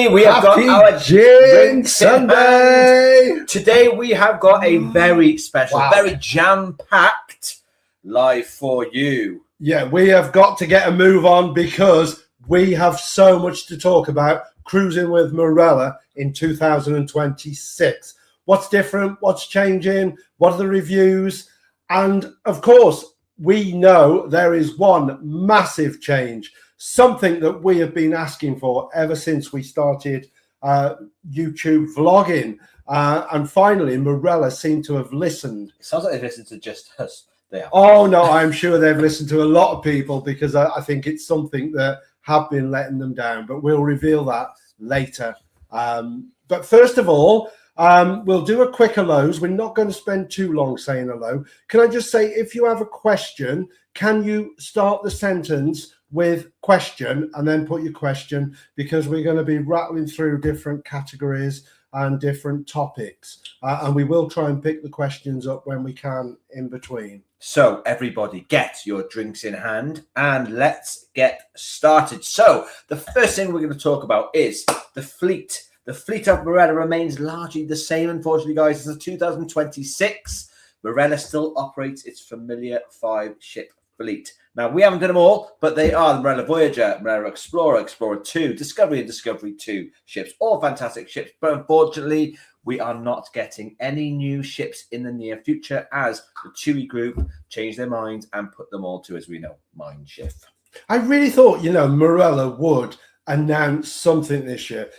everybody. We have got our Gin Sunday. Today we have got a very special, very jam-packed live for you. Yeah, we have got to get a move on because we have so much to talk about cruising with Marella in 2026. What's different? What's changing? What are the reviews? And of course, we know there is one massive change, something that we have been asking for ever since we started YouTube vlogging. And finally, Marella seemed to have listened. It sounds like they've listened to just us. They have. Oh, no, I'm sure they've listened to a lot of people because I think it's something that have been letting them down. But we'll reveal that later. But first of all, we'll do a quick hellos. We're not going to spend too long saying hello. Can I just say, if you have a question, can you start the sentence with question and then put your question, because we're going to be rattling through different categories and different topics. And we will try and pick the questions up when we can in between. So everybody get your drinks in hand and let's get started. So the first thing we're going to talk about is the fleet. The fleet of Marella remains largely the same, unfortunately, guys. As of 2026, Marella still operates its familiar 5-ship fleet. Now, we haven't done them all, but they are the Marella Voyager, Marella Explorer, Explorer 2, Discovery and Discovery 2 ships. All fantastic ships, but unfortunately, we are not getting any new ships in the near future as the TUI group changed their minds and put them all to, as we know, Mein Schiff. I really thought, Marella would announce something this year.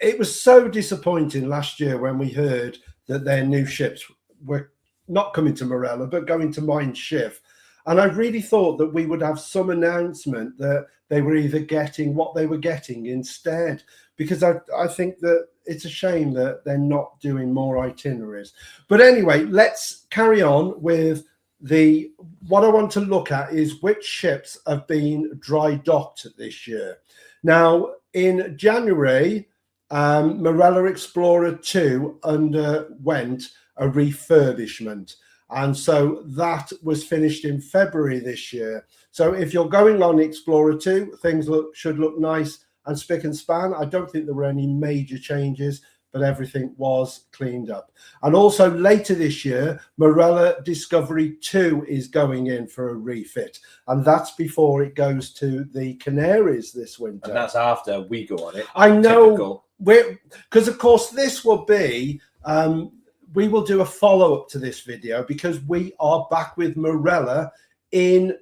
It was so disappointing last year when we heard that their new ships were not coming to Marella, but going to Mein Schiff. And I really thought that we would have some announcement that they were either getting what they were getting instead, because I think that it's a shame that they're not doing more itineraries. But anyway, let's carry on with what I want to look at is which ships have been dry docked this year. Now, in January, Marella Explorer 2 underwent a refurbishment. And so that was finished in February this year. So if you're going on Explorer 2, things should look nice and spick and span. I don't think there were any major changes, but everything was cleaned up. And also later this year, Marella Discovery 2 is going in for a refit. And that's before it goes to the Canaries this winter. And that's after we go on it. I know, because of course this will be... we will do a follow-up to this video because we are back with Marella in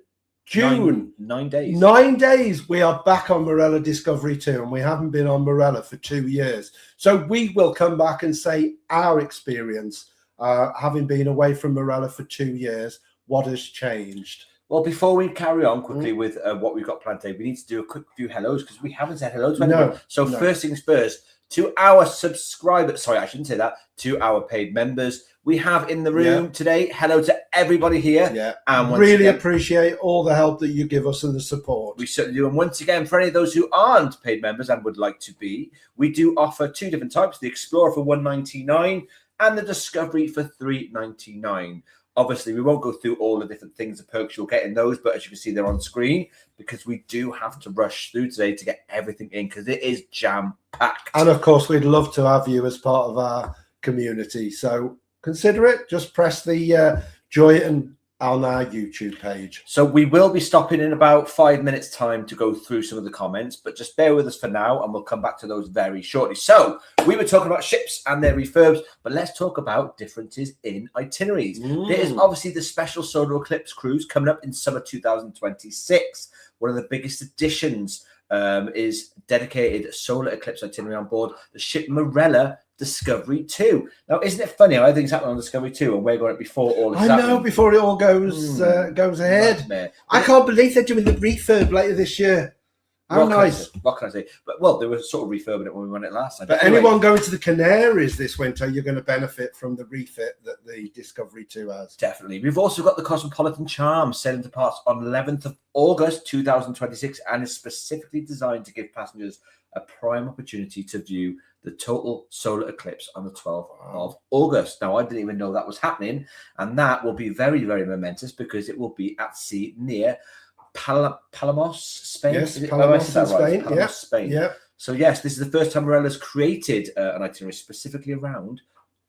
June. 9 days. 9 days we are back on Marella Discovery 2, and we haven't been on Marella for 2 years. So we will come back and say our experience, having been away from Marella for 2 years, what has changed. Well, before we carry on quickly with what we've got planned today, we need to do a quick few hellos because we haven't said hello to anyone. First things first, to our subscribers, sorry, I shouldn't say that, to our paid members, we have in the room today, hello to everybody here. Yeah, and really appreciate all the help that you give us and the support. We certainly do. And once again, for any of those who aren't paid members and would like to be, we do offer 2 different types, the Explorer for $199 and the Discovery for $399. Obviously, we won't go through all the different things, the perks you'll get in those, but as you can see, they're on screen because we do have to rush through today to get everything in because it is jam-packed. And of course, we'd love to have you as part of our community. So consider it. Just press the join and on our YouTube page. So we will be stopping in about 5 minutes time to go through some of the comments, but just bear with us for now and we'll come back to those very shortly. So we were talking about ships and their refurbs, but let's talk about differences in itineraries. There is obviously the special solar eclipse cruise coming up in summer 2026. One of the biggest additions is dedicated solar eclipse itinerary on board the ship Marella Discovery 2. Now, isn't it funny how everything's happening on Discovery 2 and we're going before all this I know, before it all goes ahead. Nightmare. I can't believe they're doing the refurb later this year. How nice. What can I say? But, well, they were sort of refurbing it when we won it last time. But anyone going to the Canaries this winter, you're going to benefit from the refit that the Discovery 2 has. Definitely. We've also got the Cosmopolitan Charm sailing to parts on 11th of August 2026 and is specifically designed to give passengers a prime opportunity to view the total solar eclipse on the 12th of August. Now, I didn't even know that was happening, and that will be very, very momentous because it will be at sea near Palamos, Spain. Yes, Palamos, Spain. Palamos, Spain. Yeah. So yes, this is the first time Morella's created an itinerary specifically around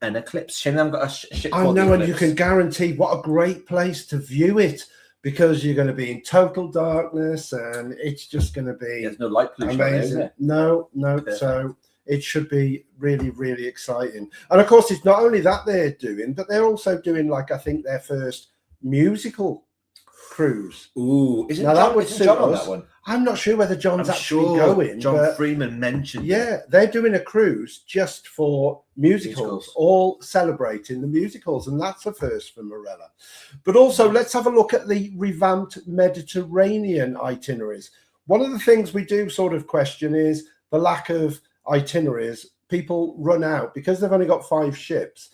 an eclipse. Shane, I've got a ship I called the know, and you Eclipse. can guarantee what a great place to view it, because you're going to be in total darkness and it's just going to be There's no light pollution on there, is amazing. there? No. Perfect. So it should be really, really exciting. And of course, it's not only that they're doing, but they're also doing, like, I think their first musical cruise. Ooh, isn't Now, that would isn't suit John on us. that one? I'm not sure whether John's I'm actually sure going. John but Freeman mentioned it. yeah, they're doing a cruise just for musicals, all celebrating the musicals, and that's a first for Marella. But also, let's have a look at the revamped Mediterranean itineraries. One of the things we do sort of question is the lack of itineraries. People run out because they've only got 5 ships.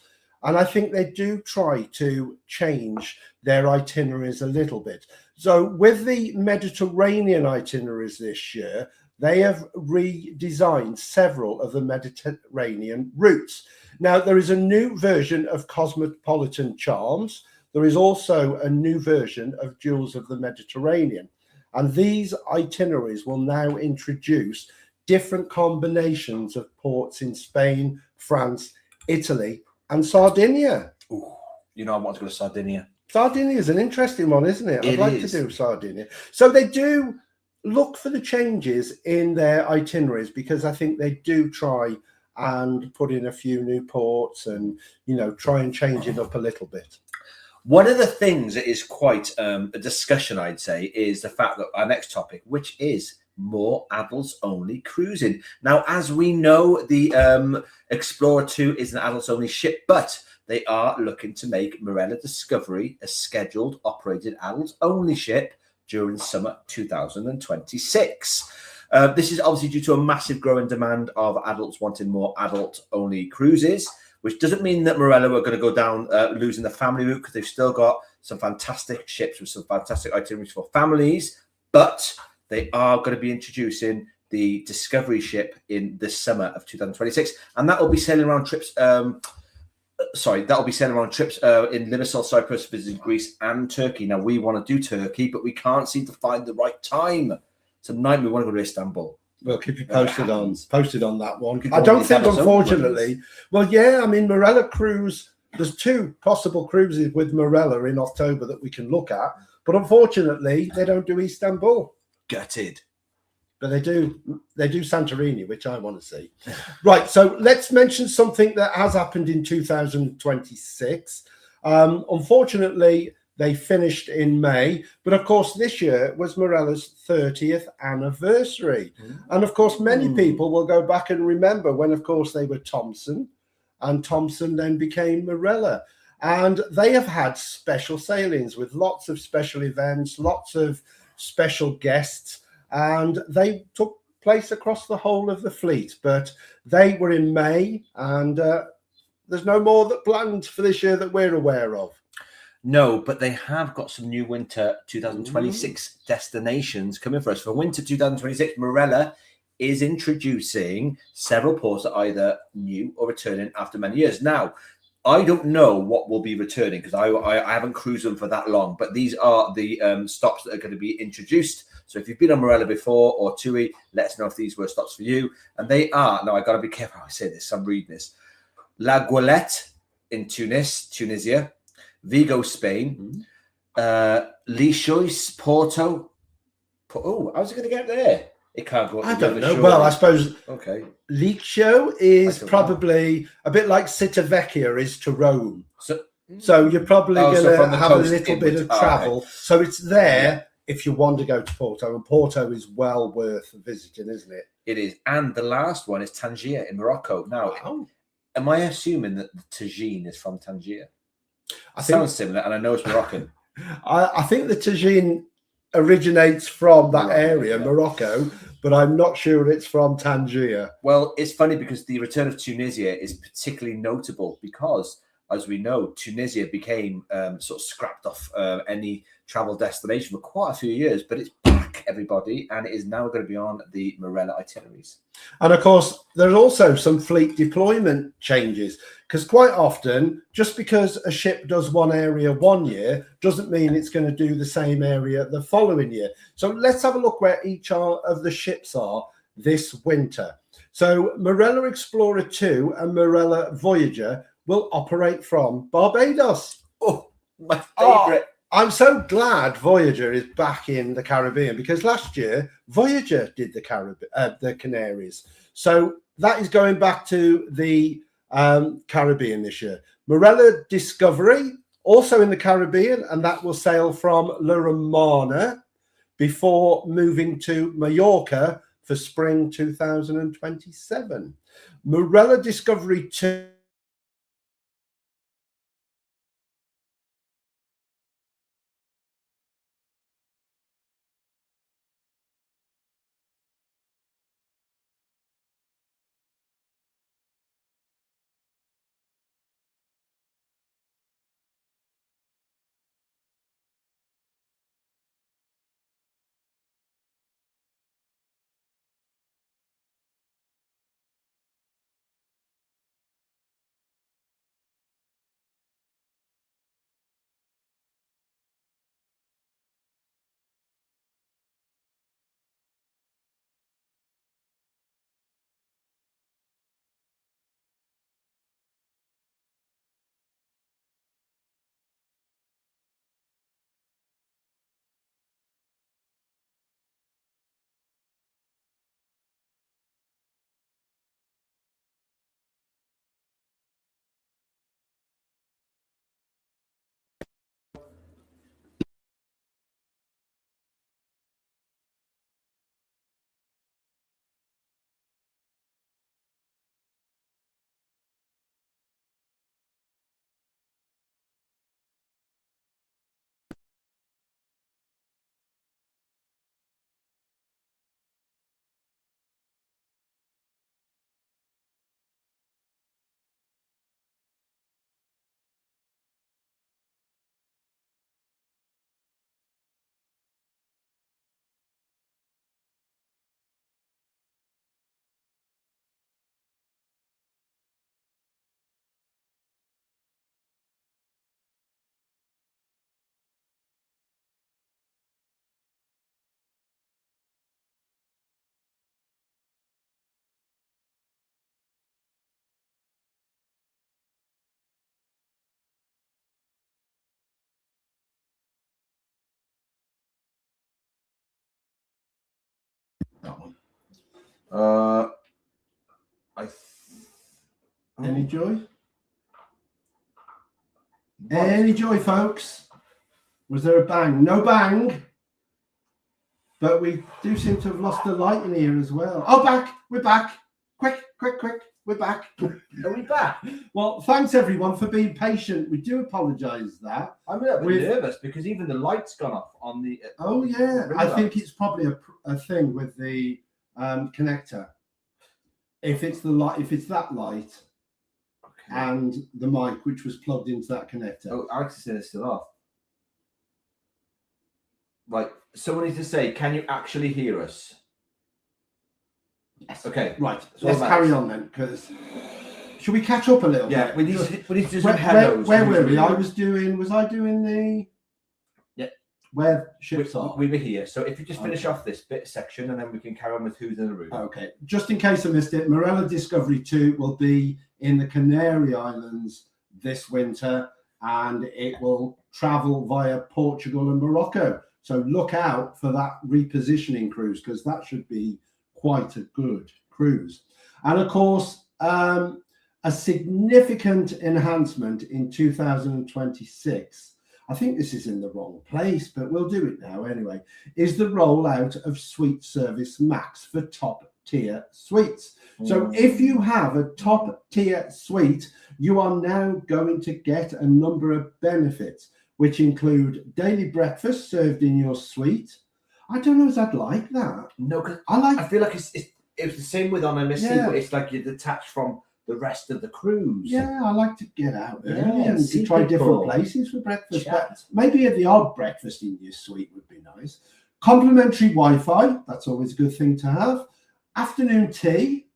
And I think they do try to change their itineraries a little bit. So with the Mediterranean itineraries this year, they have redesigned several of the Mediterranean routes. Now, there is a new version of Cosmopolitan Charms. There is also a new version of Jewels of the Mediterranean. And these itineraries will now introduce different combinations of ports in Spain, France, Italy, and Sardinia. Ooh, you know, I want to go to Sardinia. Sardinia is an interesting one, isn't it? I'd like to is. do Sardinia. So they do look for the changes in their itineraries, because I think they do try and put in a few new ports and, you know, try and change it up a little bit. One of the things that is quite a discussion, I'd say, is the fact that our next topic, which is more adults-only cruising. Now, as we know, the Explorer 2 is an adults-only ship, but they are looking to make Marella Discovery a scheduled, operated adults-only ship during summer 2026. This is obviously due to a massive growing demand of adults wanting more adult-only cruises, which doesn't mean that Marella are going to go down losing the family route, because they've still got some fantastic ships with some fantastic itineraries for families, but they are going to be introducing the Discovery ship in the summer of 2026, and that will be sailing around trips. That'll be sailing around trips in Limassol, Cyprus, visiting Greece and Turkey. Now, we want to do Turkey, but we can't seem to find the right time. Tonight we want to go to Istanbul. We'll keep you posted on that one. Could I go don't on think, these unfortunately. Well, yeah, I mean, Marella Cruise. There's 2 possible cruises with Marella in October that we can look at, but unfortunately, they don't do Istanbul. Gutted. But they do Santorini, which I want to see. Right, so let's mention something that has happened in 2026. Unfortunately, they finished in May, but of course this year was Marella's 30th anniversary. And of course, many people will go back and remember when, of course, they were Thomson, and Thomson then became Marella. And they have had special sailings with lots of special events, lots of special guests, and they took place across the whole of the fleet. But they were in May, and there's no more that planned for this year that we're aware of. No, but they have got some new winter 2026 destinations coming for us. For winter 2026, Marella is introducing several ports that are either new or returning after many years. Now, I don't know what will be returning, because I haven't cruised them for that long, but these are the stops that are going to be introduced. So if you've been on Marella before or TUI, let us know if these were stops for you. And they are, now I got to be careful how I say this, I'm reading this. La Goulette in Tunisia, Vigo, Spain, Leixões, Porto. Oh, how's it going to get there? It can't go. I don't know. Well, I suppose okay. Lecce is probably a bit like Civitavecchia is to Rome. So you're probably going to have a little bit of travel. Okay. So it's there if you want to go to Porto, and Porto is well worth visiting, isn't it? It is. And the last one is Tangier in Morocco. Now, am I assuming that the tagine is from Tangier? It sounds similar, and I know it's Moroccan. I think the tagine originates from that area, Morocco, but I'm not sure it's from Tangier. Well, it's funny because the return of Tunisia is particularly notable because, as we know, Tunisia became sort of scrapped off any travel destination for quite a few years, but it's back, everybody, and it is now going to be on the Marella itineraries. And of course, there's also some fleet deployment changes, because quite often, just because a ship does one area one year doesn't mean it's going to do the same area the following year. So let's have a look where each of the ships are this winter. So Marella Explorer 2 and Marella Voyager will operate from Barbados. Oh, my favourite. I'm so glad Voyager is back in the Caribbean, because last year Voyager did the Canaries. So that is going back to the Caribbean this year. Marella Discovery, also in the Caribbean, and that will sail from La Romana before moving to Mallorca for spring 2027. Marella Discovery 2. That one. Any joy? What? Any joy, folks? Was there a bang? No bang. But we do seem to have lost the light in here as well. Oh, back. We're back. Quick. We're back. Are we back? Well, thanks everyone for being patient. We do apologise that. I'm a little bit nervous because even the light's gone off on the. Oh yeah, I think it's probably a thing with the connector. If it's the light, if it's that light, okay, and the mic which was plugged into that connector. Oh, Alex is saying it's still off. Right. Someone needs to say, "Can you actually hear us?" Yes. Okay. Right. So let's carry on then, because should we catch up a little bit? Yeah. We need to do some hellos. Where were we? Was I doing the? Yeah. Where ships are? We were here. So if you just finish off this bit section, and then we can carry on with who's in the room. Okay. Just in case I missed it, Marella Discovery 2 will be in the Canary Islands this winter, and it will travel via Portugal and Morocco. So look out for that repositioning cruise, because that should be quite a good cruise. And of course, a significant enhancement in 2026, I think this is in the wrong place, but we'll do it now anyway, is the rollout of Suite Service Max for top tier suites. So if you have a top tier suite, you are now going to get a number of benefits, which include daily breakfast served in your suite. I don't know if I'd like that. No, because I feel like it's the same with on MSC, but it's like you're detached from the rest of the cruise. Yeah, I like to get out early and see try people, different places for breakfast. But maybe the odd breakfast in your suite would be nice. Complimentary Wi-Fi, that's always a good thing to have. Afternoon tea,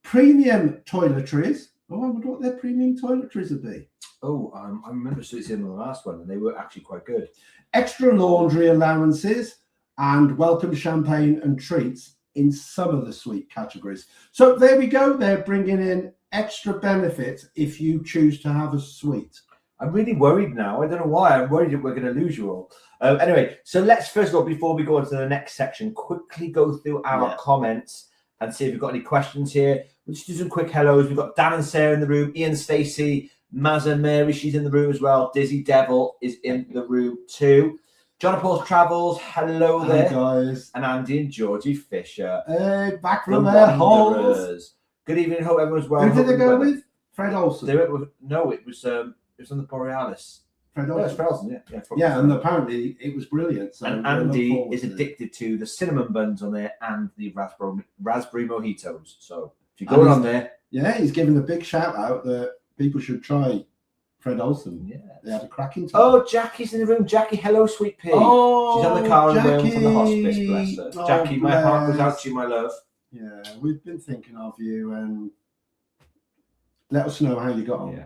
premium toiletries. Oh, I wonder what their premium toiletries would be. Oh, I remember seeing the last one, and they were actually quite good. Extra laundry allowances and welcome champagne and treats in some of the suite categories. So there we go. They're bringing in extra benefits if you choose to have a suite. I'm really worried now. I don't know why. I'm worried that we're going to lose you all. Anyway, so let's first of all, before we go on to the next section, quickly go through our comments and see if we've got any questions here. We'll just do some quick hellos. We've got Dan and Sarah in the room, Ian, Stacey, Mazza, Mary, she's in the room as well. Dizzy Devil is in the room too. John Paul's Travels, hello there. Hi guys. And Andy and Georgie Fisher. Hey, back from their holes. Good evening, hope everyone's well. Who did they go with? Fred Olsen. It was on the Borealis. Fred Olsen. Yeah, Fred Olsen, yeah, and apparently it was brilliant. So and Andy is addicted to the cinnamon buns on there and the raspberry mojitos. So if you're going on there. Yeah, he's giving a big shout out that people should try Fred Olsen. Yeah, they had a cracking time. Oh, Jackie's in the room. Jackie, hello, sweet pea. Oh, she's on the car and home from the hospice. Jackie. Bless her. Jackie, my heart goes out to you, my love. Yeah, we've been thinking of you, and let us know how you got on. Yeah.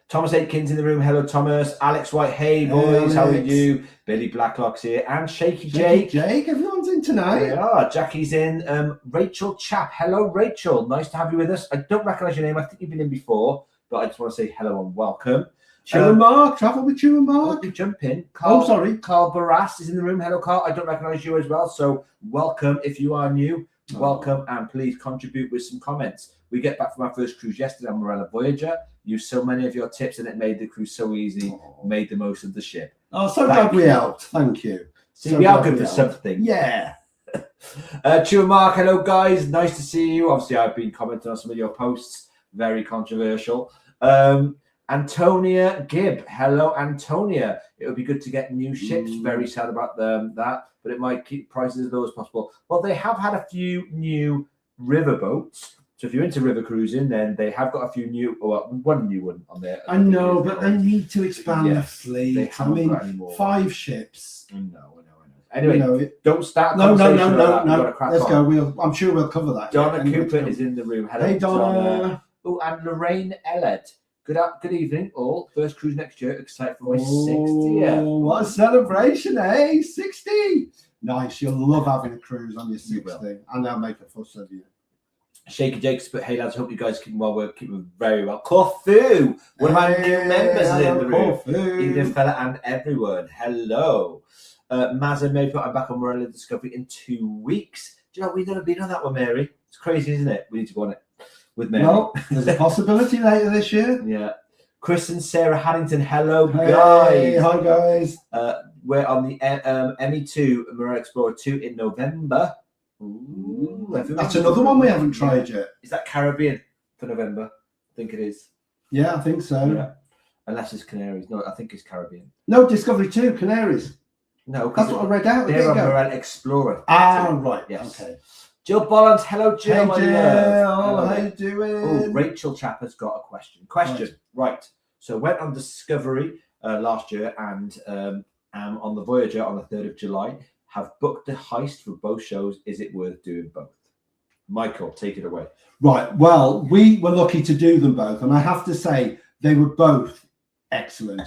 Thomas Aitkins in the room. Hello, Thomas. Alex White. Hey, boys. Hey, how are you? Billy Blacklock's here. And Shaky Jake. Jake, everyone's in tonight. They are. Jackie's in. Rachel Chap. Hello, Rachel. Nice to have you with us. I don't recognise your name. I think you've been in before, but I just want to say hello and welcome. Chew and Mark. Travel with Chew and Mark. We jump in. Carl Barras is in the room. Hello, Carl. I don't recognise you as well, so welcome if you are new. Welcome, and please contribute with some comments. We get back from our first cruise yesterday on Marella Voyager. Used so many of your tips, and it made the cruise so easy. Made the most of the ship. Oh, so glad we helped. Thank you. See, so we are good for something. Yeah. Chew and Mark, hello guys. Nice to see you. Obviously, I've been commenting on some of your posts. Very controversial. Antonia Gibb. Hello, Antonia. It would be good to get new ships. Very sad about that, but it might keep prices as low as possible. Well, they have had a few new river boats. So if you're into river cruising, then they have got a few new, or one new one on there. I know, but they need to expand the fleet. I mean, 5 ships. I know. Anyway, don't start. No. Let's go. I'm sure we'll cover that. Donna Cooper is in the room. Hello, hey, Donna. Oh, and Lorraine Ellett. Good evening, all. First cruise next year. Excited for my 60th. What a celebration, eh? 60. Nice. You'll love having a cruise on your 60. And they'll make a fuss of you. Shaky Jakes, but hey lads, hope you guys keep well. We're keeping very well. Corfu, one of our new members is in the room. Edith Fella and everyone. Hello. Mazza May put I'm back on Marella Discovery in 2 weeks. Do you know we've never been on that one, Mary? It's crazy, isn't it? We need to go on it with Mary. Well, there's a possibility later this year. Yeah. Chris and Sarah Haddington, hello guys. Hi guys. We're on the ME2 Marella Explorer 2 in November. Ooh, that's another one we haven't tried yet. Is that Caribbean for November? I think it is. Yeah, I think so. Yeah. Unless it's Canaries. No, I think it's Caribbean. No, Discovery 2, Canaries. No, that's what I read out. They're on Marella Explorer. Right. Yes. Okay. Jill Bollins, hello Jill. Hey Jill, how you doing? Oh, Rachel Chap has got a question. Right. So went on Discovery last year and am on the Voyager on the 3rd of July. Have booked the heist for both shows. Is it worth doing both? Michael, take it away. Right. Well, we were lucky to do them both. And I have to say, they were both excellent.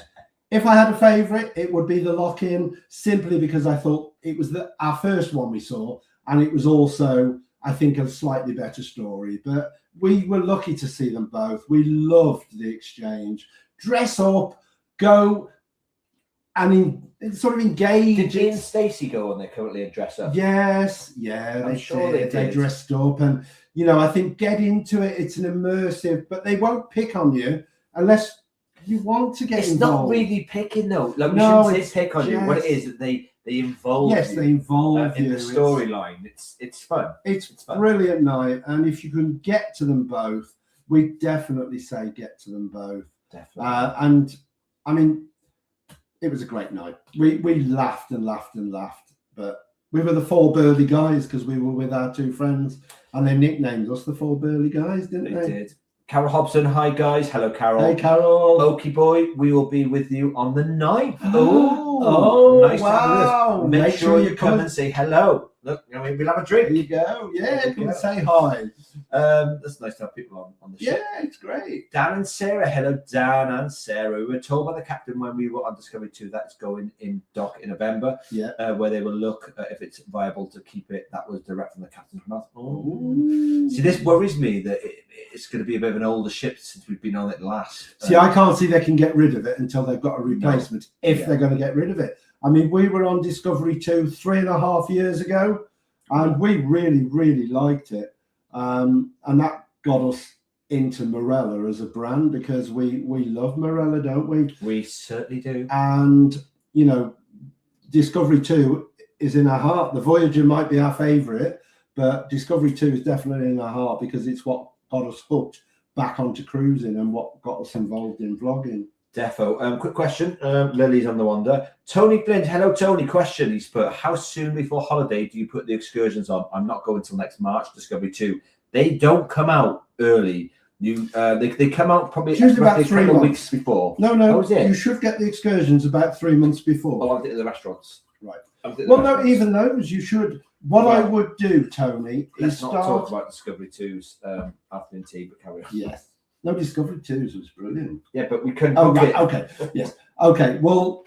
If I had a favourite, it would be the lock-in, simply because I thought it was our first one we saw. And it was also, I think, a slightly better story. But we were lucky to see them both. We loved the exchange. Dress up, go, and sort of engage. Did Jane and Stacey go on there currently and dress up? Yes, yeah, I'm sure they did. They dressed up, and I think get into it. It's an immersive, but they won't pick on you unless you want to get involved. It's not really picking though. Like we shouldn't say pick on you. What it is that they involve. Yes, they involve in the storyline. It's fun. It's fun. Brilliant night, and if you can get to them both, we definitely say get to them both. Definitely. And I mean, it was a great night. We laughed and laughed and laughed, but we were the 4 burly guys because we were with our 2 friends, and they nicknamed us the 4 burly guys, didn't they? They did. Carol Hobson, hi guys. Hello, Carol. Hey, Carol. Okie boy, we will be with you on the 9th. Oh, nice wow. to have you. Make sure you come and say hello. Look, we'll have a drink. There you go. Yeah, come and say hi. That's nice to have people on the ship. Yeah, it's great. Dan and Sarah. Hello, Dan and Sarah. We were told by the captain when we were on Discovery 2 that it's going in dock in November, where they will look if it's viable to keep it. That was direct from the captain's mouth. See, this worries me that it's going to be a bit of an older ship since we've been on it last. See, I can't see they can get rid of it until they've got a replacement, if they're going to get rid of it. I mean, we were on Discovery 2 3.5 years ago, and we really, really liked it. And that got us into Marella as a brand, because we love Marella, don't we? We certainly do. And, you know, Discovery 2 is in our heart. The Voyager might be our favourite, but Discovery 2 is definitely in our heart, because it's what got us hooked back onto cruising and what got us involved in vlogging. Defo. Quick question. Lily's on the wander. Tony Glint. Hello, Tony. Question. He's put, how soon before holiday do you put the excursions on? I'm not going till next March, Discovery 2. They don't come out early. They come out probably about 3 weeks before. No, you should get the excursions about 3 months before. Well, I'll do it at the restaurants. Right. Well, no, even those you should. What I would do, Tony, is not talk about Discovery 2's afternoon tea, but carry on. Yes. No, Discovery 2's was brilliant. Yeah, but we couldn't. Okay. Yes. Okay. Well,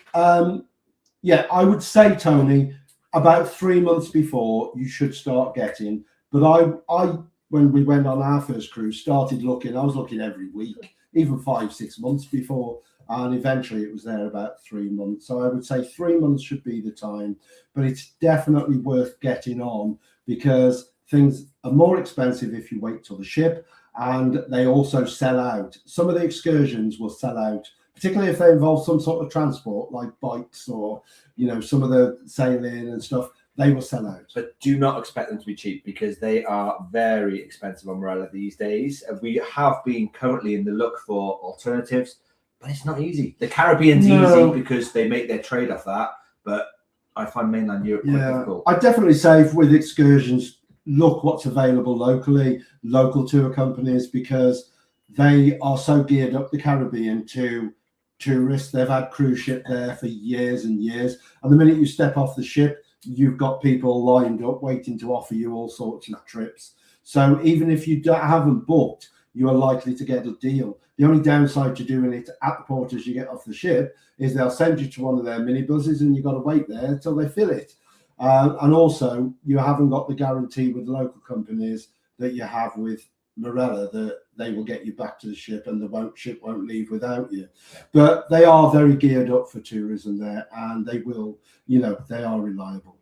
yeah, I would say, Tony, about 3 months before you should start getting. But I when we went on our first cruise, started looking. I was looking every week, even 5-6 months before, and eventually it was there about 3 months. So I would say 3 months should be the time, but it's definitely worth getting on, because things are more expensive if you wait till the ship, and they also sell out. Some of the excursions will sell out, particularly if they involve some sort of transport like bikes or, you know, some of the sailing and stuff. They will sell out. But do not expect them to be cheap, because they are very expensive on Marella these days. We have been currently in the look for alternatives, but it's not easy. The Caribbean's easy because they make their trade off that, but I find mainland Europe quite difficult. I'd definitely say with excursions, look what's available locally, local tour companies, because they are so geared up the Caribbean to tourists. They've had cruise ship there for years and years. And the minute you step off the ship, you've got people lined up waiting to offer you all sorts of trips. So even if you haven't booked, you are likely to get a deal. The only downside to doing it at the port as you get off the ship is they'll send you to one of their minibuses and you've got to wait there until they fill it. And also, you haven't got the guarantee with local companies that you have with Marella that they will get you back to the ship and the ship won't leave without you. But they are very geared up for tourism there, and they will, you know, they are reliable.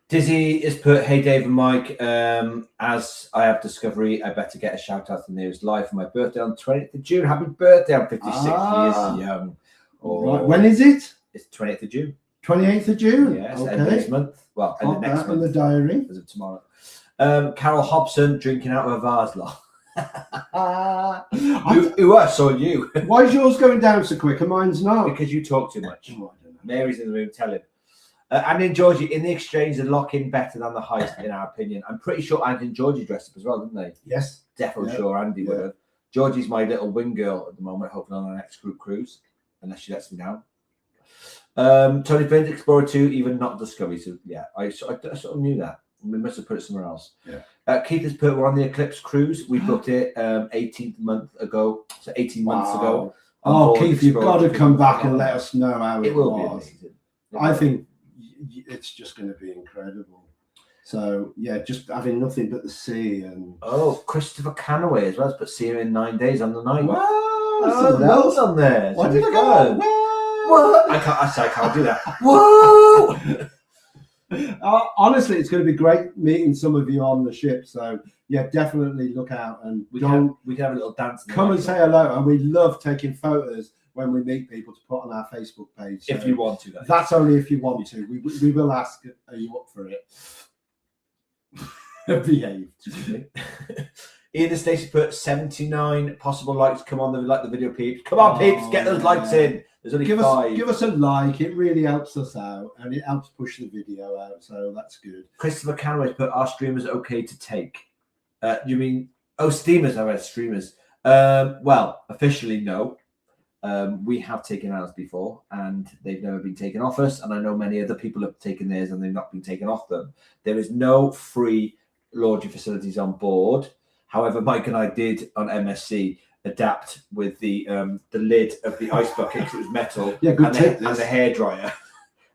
Dizzy is put, hey Dave and Mike, as I have Discovery, I better get a shout out to the nearest live for my birthday on 20th of June. Happy birthday, I'm 56 years young. Right. When is it? It's 20th of June. 28th of June? Yes, end of next month. Well, end of next month. In the diary. As of tomorrow. Carol Hobson drinking out of a vase lot. Who I saw you. Why is yours going down so quick and mine's not? Because you talk too much. Oh, I don't know. Mary's in the room, tell him. And in Georgie, in the exchange, the lock-in better than the heist, in our opinion. I'm pretty sure Andy and Georgie dressed up as well, didn't they? Yes. Definitely sure Andy would have. Georgie's my little wing girl at the moment, hoping on our next group cruise, unless she lets me down. Tony Flint, Explorer 2, even not Discovery. So, yeah, I sort of knew that. We must have put it somewhere else. Yeah. Keith has put, we're on the Eclipse cruise. We booked it 18 months ago. So 18 months ago. Oh, Keith, you've got to come back and let us know how it will was. Be amazing. I think it's just going to be incredible. So, yeah, just having nothing but the sea. And Christopher Canaway as well. But see him in 9 days on the night. Whoa! Well's on there. Why did I go? What? I can't do that. Whoa! Honestly, it's going to be great meeting some of you on the ship. So, yeah, definitely look out and we can have a little dance. Come and say hello. And we love taking photos when we meet people to put on our Facebook page. So if you want to, that's only if you want to. We will ask, are you up for it? Behave. Ian and Stacey put 79 possible likes. Come on, like the video, peeps. Come on, peeps, get those likes in. There's only 5. Give us a like. It really helps us out, and it helps push the video out. So that's good. Christopher Canaway put, are streamers okay to take? You mean steamers? I read streamers. Well, officially no. We have taken ours before, and they've never been taken off us. And I know many other people have taken theirs, and they've not been taken off them. There is no free laundry facilities on board. However, Mike and I did on MSC adapt with the lid of the ice bucket because it was metal, Yeah, good tip. and the hairdryer,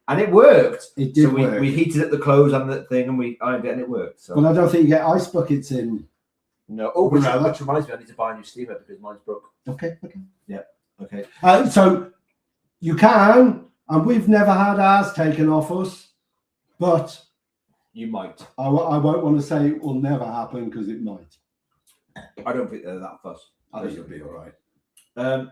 and it worked. It did work. We heated up the clothes on the thing and we ironed it and it worked. So. But I don't think you get ice buckets in. No. Oh, which reminds me, I need to buy a new steamer because mine's broke. Okay. Yeah. Okay. So you can, and we've never had ours taken off us, but you might. I won't want to say it will never happen because it might. I don't think they're that fussed. I think it'll be all right.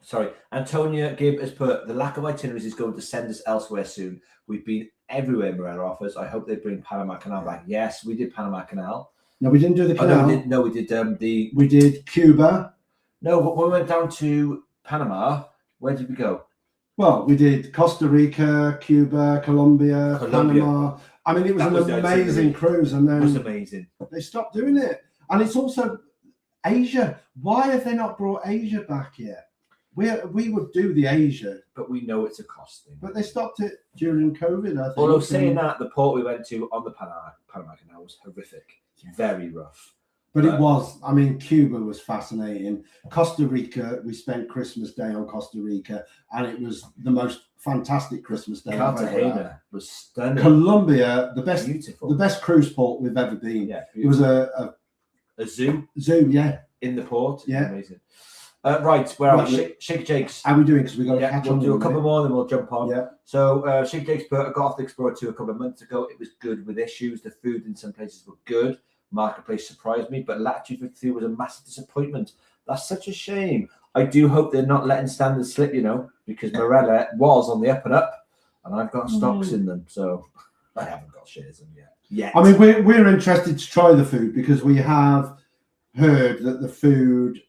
Sorry, Antonia Gibb has put, the lack of itineraries is going to send us elsewhere soon. We've been everywhere Marella offers. I hope they bring Panama Canal back. Yes, we did Panama Canal. No, we didn't do the canal. We did We did Cuba. No, but when we went down to Panama, where did we go? Well, we did Costa Rica, Cuba, Colombia. Panama. I mean, it was an amazing cruise, and then it was amazing. They stopped doing it. And it's also Asia. Why have they not brought Asia back yet? We would do the Asia, but we know it's a cost thing. But they stopped it during COVID, I think. Although saying that, the port we went to on the Panama Canal was horrific, very rough. But it was. I mean, Cuba was fascinating. Costa Rica, we spent Christmas Day on Costa Rica, and it was the most fantastic Christmas day. Cartagena was stunning. Colombia, beautiful, the best cruise port we've ever been. Yeah, it was a zoo. Zoo, yeah, in the port. Yeah, amazing. Right, where are we? Shake Jake's. How are we doing? Because we got to catch on. We'll do a couple more, then we'll jump on. Yeah. So Shake Jake's put, I got off the Explorer 2 a couple of months ago. It was good with issues. The food in some places were good. Marketplace surprised me, but Latitude 52 was a massive disappointment. That's such a shame. I do hope they're not letting standards slip, because Marella was on the up and up, and I've got stocks in them, so I haven't got shares in them yet. I mean, we're interested to try the food because we have heard that the food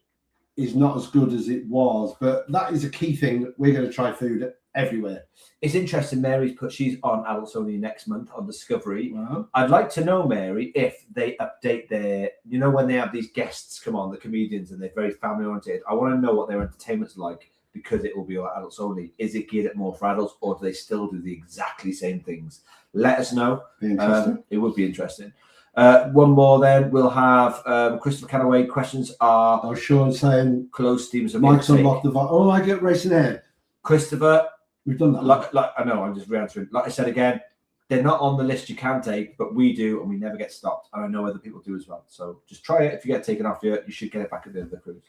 is not as good as it was, but that is a key thing. We're going to try food everywhere. It's interesting. Mary's put, she's on Adults Only next month on Discovery. Wow. I'd like to know, Mary, if they update their, when they have these guests come on, the comedians, and they're very family oriented. I want to know what their entertainment's like because it will be on Adults Only. Is it geared at more for adults, or do they still do the exactly same things? Let us know. It would be interesting. One more, then we'll have Christopher Canaway. Questions are. Oh, Sean saying closed steams. Mike's unlocked the. Oh, I get racing ahead. Christopher. We've done that. Like I know, I'm just re-answering. Like I said again, they're not on the list you can take, but we do, and we never get stopped. And I know other people do as well. So just try it. If you get taken off you should get it back at the end of the cruise.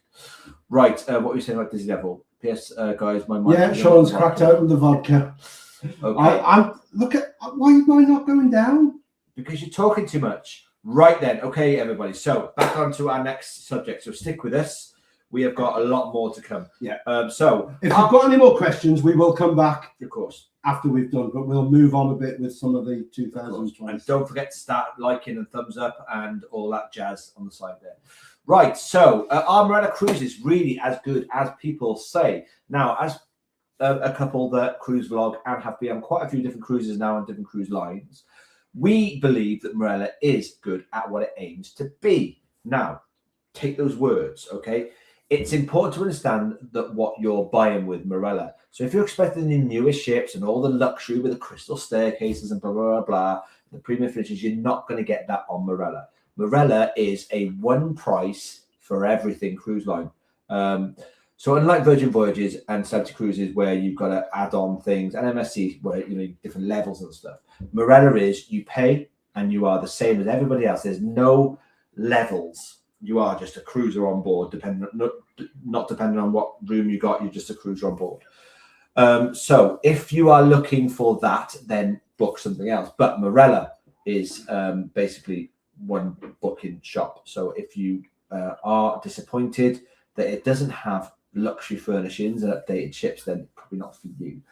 Right. What were you saying about Dizzy Devil? P.S. Guys, my mind. Yeah, Sean's cracked open the vodka. Okay. I'm look at why am I not going down? Because you're talking too much. Right then. Okay, everybody. So back on to our next subject. So stick with us. We have got a lot more to come. Yeah. So if you've got any more questions, we will come back, of course, after we've done. But we'll move on a bit with some of the 2020. And don't forget to start liking and thumbs up and all that jazz on the side there. Right. So are Marella Cruises really as good as people say? Now, as a couple that cruise vlog and have been on quite a few different cruises now on different cruise lines, we believe that Marella is good at what it aims to be. Now, take those words, okay? It's important to understand that what you're buying with Marella. So if you're expecting the newest ships and all the luxury with the crystal staircases and blah, blah, blah, blah, the premium finishes, you're not going to get that on Marella. Marella is a one price for everything cruise line. So unlike Virgin Voyages and Celebrity Cruises, where you've got to add on things, and MSC, where different levels and stuff, Marella is you pay and you are the same as everybody else. There's no levels. You are just a cruiser on board, not depending on what room you got. You're just a cruiser on board. So if you are looking for that, then book something else. But Marella is basically one booking shop. So if you are disappointed that it doesn't have luxury furnishings and updated ships, then probably not for you.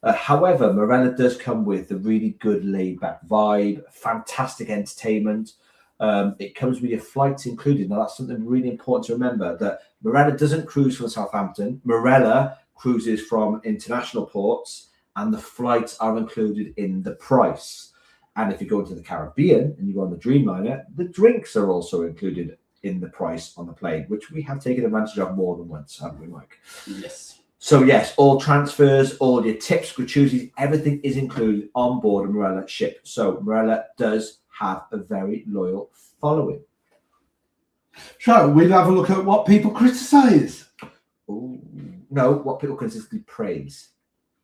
However, Marella does come with a really good laid-back vibe, fantastic entertainment. It comes with your flights included. Now, that's something really important to remember, that Marella doesn't cruise from Southampton. Marella cruises from international ports, and the flights are included in the price. And if you go into the Caribbean and you go on the Dreamliner, the drinks are also included in the price on the plane, which we have taken advantage of more than once, haven't we, Mike? Yes. So yes, all transfers, all your tips, gratuities, everything is included on board a Marella ship. So Marella does have a very loyal following. So we'll have a look at what people criticise. No, what people consistently praise.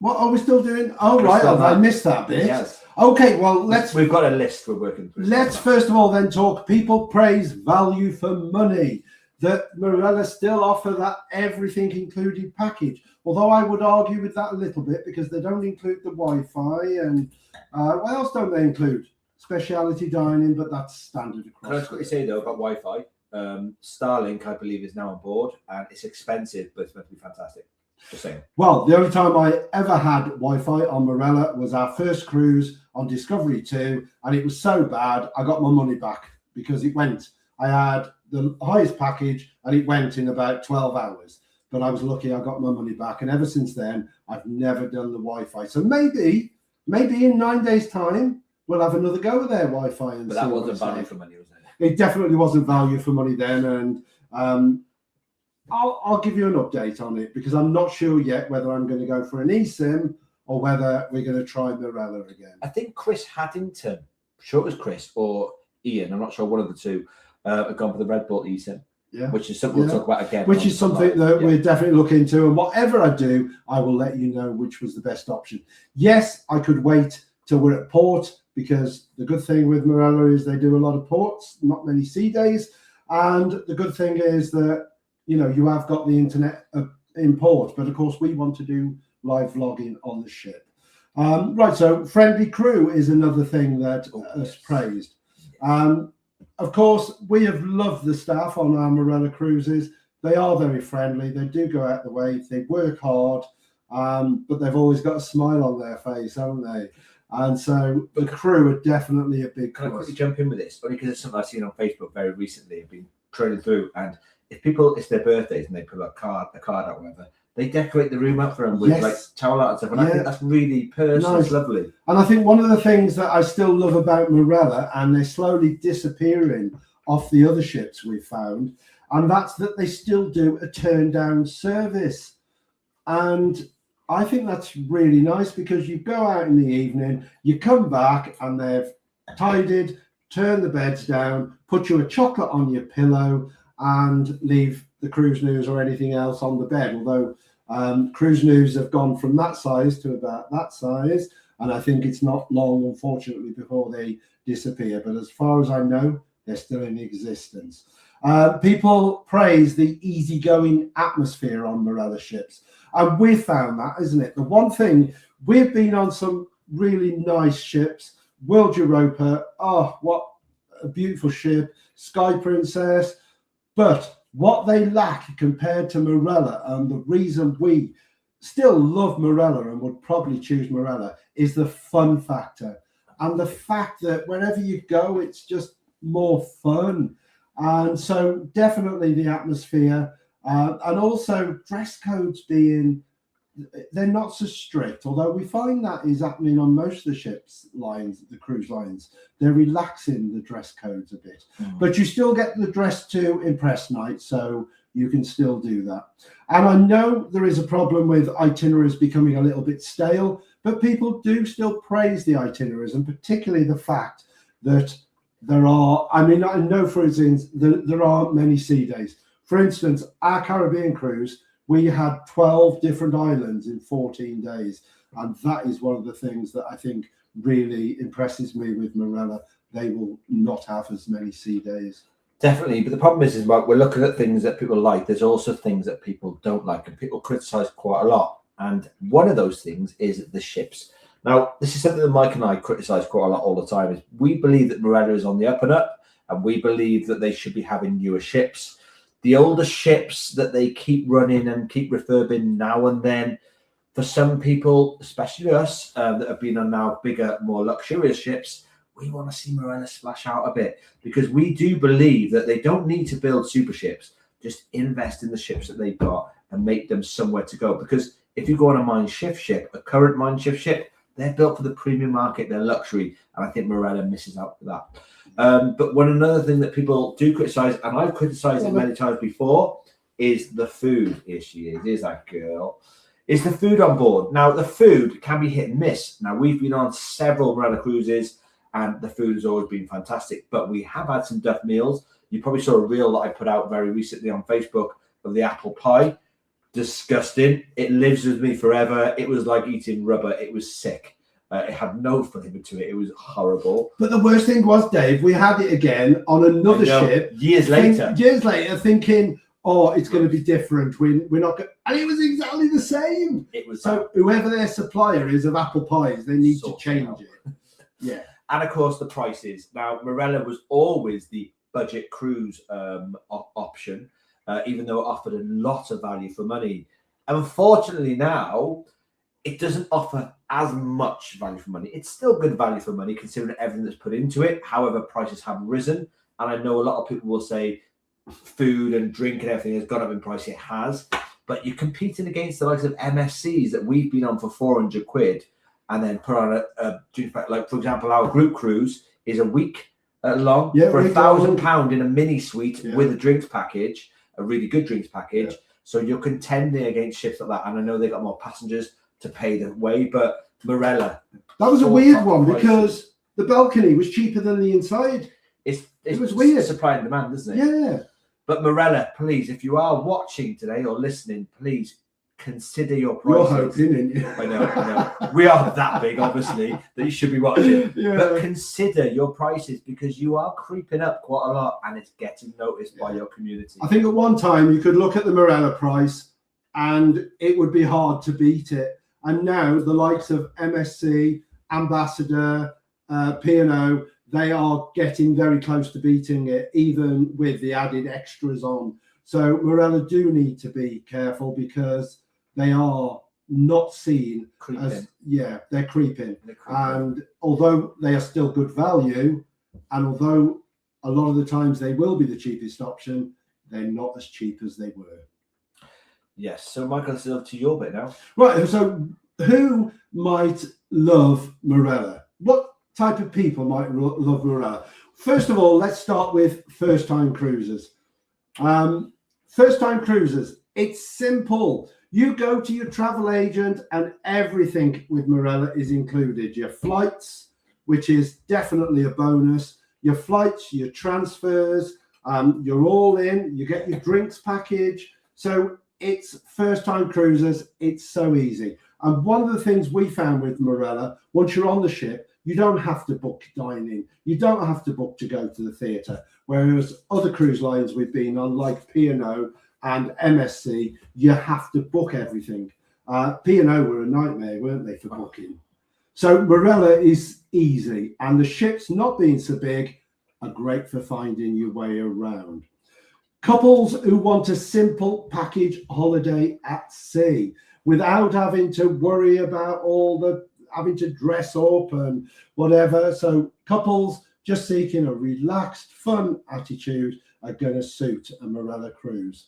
What are we still doing? Oh, right. I missed that bit. Yes. Okay, well, We've got a list we're working through. Let's first of all then talk people praise value for money. That Marella still offer that everything included package. Although I would argue with that a little bit because they don't include the Wi-Fi and what else don't they include? Speciality dining, but that's standard across. Can I just quickly say though about Wi-Fi? Starlink, I believe, is now on board, and it's expensive, but it's meant to be fantastic. Just saying. Well, the only time I ever had Wi-Fi on Marella was our first cruise on Discovery 2, and it was so bad I got my money back because it went. I had the highest package, and it went in about 12 hours. But I was lucky I got my money back, and ever since then I've never done the Wi-Fi. So maybe in 9 days' time we'll have another go with their Wi-Fi. And but that wasn't value for money, was it? It definitely wasn't value for money then, and I'll give you an update on it because I'm not sure yet whether I'm going to go for an eSIM or whether we're going to try Marella again. I think Chris Haddington, I'm sure it was Chris or Ian, I'm not sure, one of the two, have gone for the Red Bull eSIM. Yeah, which is something we'll talk about again. Which is something that we're definitely looking into. And whatever I do, I will let you know which was the best option. Yes, I could wait till we're at port because the good thing with Marella is they do a lot of ports, not many sea days. And the good thing is that, you know, you have got the internet in port. But of course, we want to do live vlogging on the ship. Right, so friendly crew is another thing that is praised. Of course, we have loved the staff on our Marella Cruises. They are very friendly. They do go out the way. They work hard, but they've always got a smile on their face, haven't they? And so the crew are definitely a big plus. Can I quickly jump in with this? Only because it's something I've seen on Facebook very recently. I've been trolling through, and if people, it's their birthdays and they put a card out, whatever, they decorate the room up for them with like towel art and stuff. And I think that's really personal. Nice. Lovely. And I think one of the things that I still love about Marella, and they're slowly disappearing off the other ships we've found, and that's that they still do a turn down service. And I think that's really nice because you go out in the evening, you come back and they've tidied, turn the beds down, put you a chocolate on your pillow and leave the cruise news or anything else on the bed. Although cruise news have gone from that size to about that size, and I think it's not long, unfortunately, before they disappear. But as far as I know, they're still in existence. People praise the easygoing atmosphere on Marella ships, and we've found that, isn't it? The one thing, we've been on some really nice ships. World Europa, oh, what a beautiful ship. Sky Princess, but what they lack compared to Marella, and the reason we still love Marella and would probably choose Marella, is the fun factor. And the fact that wherever you go, it's just more fun. And so definitely the atmosphere, and also dress codes being, they're not so strict, although we find that is happening on most of the ships lines, the cruise lines. They're relaxing the dress codes a bit, but you still get the dress to impress night, so you can still do that. And I know there is a problem with itineraries becoming a little bit stale, but people do still praise the itineraries, and particularly the fact that there are, I mean, I know, for instance, there aren't many sea days. For instance, our Caribbean cruise, we had 12 different islands in 14 days. And that is one of the things that I think really impresses me with Marella. They will not have as many sea days. Definitely. But the problem is we're looking at things that people like. There's also things that people don't like, and people criticize quite a lot. And one of those things is the ships. Now, this is something that Mike and I criticize quite a lot all the time. Is we believe that Marella is on the up and up, and we believe that they should be having newer ships. The older ships that they keep running and keep refurbing now and then, for some people, especially us, that have been on now bigger, more luxurious ships, we want to see Marella splash out a bit, because we do believe that they don't need to build super ships. Just invest in the ships that they've got and make them somewhere to go. Because if you go on a Mein Schiff ship, a current Mein Schiff ship, they're built for the premium market, they're luxury, and I think Marella misses out for that. But another thing that people do criticize, and I've criticized it many times before, is the food. Here she is. Here's that girl. Is the food on board. Now, the food can be hit and miss. Now, we've been on several Marella cruises, and the food has always been fantastic. But we have had some duff meals. You probably saw a reel that I put out very recently on Facebook of the apple pie. Disgusting. It lives with me forever. It was like eating rubber. It was sick. It had no flavour to it. It was horrible. But the worst thing was, Dave, we had it again on another ship. Years later, thinking, oh, it's going to be different. We're not going, and it was exactly the same. It was. So whoever their supplier is of apple pies, they need to change it. Yeah. And of course, the prices. Now, Marella was always the budget cruise option, even though it offered a lot of value for money. Unfortunately, now it doesn't offer as much value for money. It's still good value for money considering everything that's put into it. However, prices have risen. And I know a lot of people will say food and drink and everything has gone up in price. It has. But you're competing against the likes of MSCs that we've been on for 400 quid and then put on a like, for example, our group cruise is a week long for £1,000 in a mini suite with a drinks package, a really good drinks package. Yeah. So you're contending against ships like that. And I know they got more passengers to pay the way, but Marella, that was a weird one because the balcony was cheaper than the inside. It was weird. Supply and demand, isn't it? Yeah. But Marella, please, if you are watching today or listening, please consider your prices. You're hoping, aren't you? I know. We are that big, obviously, that you should be watching. Yeah. But consider your prices because you are creeping up quite a lot and it's getting noticed by your community. I think at one time you could look at the Marella price and it would be hard to beat it. And now the likes of MSC, Ambassador, P&O, they are getting very close to beating it, even with the added extras on. So Marella do need to be careful because they are not seen as, they're creeping. And although they are still good value, and although a lot of the times they will be the cheapest option, they're not as cheap as they were. Yes. So, Michael, it's up to your bit now. Right. So, who might love Marella? What type of people might love Marella? First of all, let's start with first-time cruisers. First-time cruisers, it's simple. You go to your travel agent and everything with Marella is included. Your flights, which is definitely a bonus. Your flights, your transfers, you're all in. You get your drinks package. So it's first-time cruisers. It's so easy. And one of the things we found with Marella, once you're on the ship, you don't have to book dining. You don't have to book to go to the theatre. Whereas other cruise lines we've been on, like P&O and MSC, you have to book everything. P&O were a nightmare, weren't they, for booking? So Marella is easy. And the ships, not being so big, are great for finding your way around. Couples who want a simple package holiday at sea without having to worry about all the having to dress up and whatever. So couples just seeking a relaxed, fun attitude are going to suit a Marella cruise.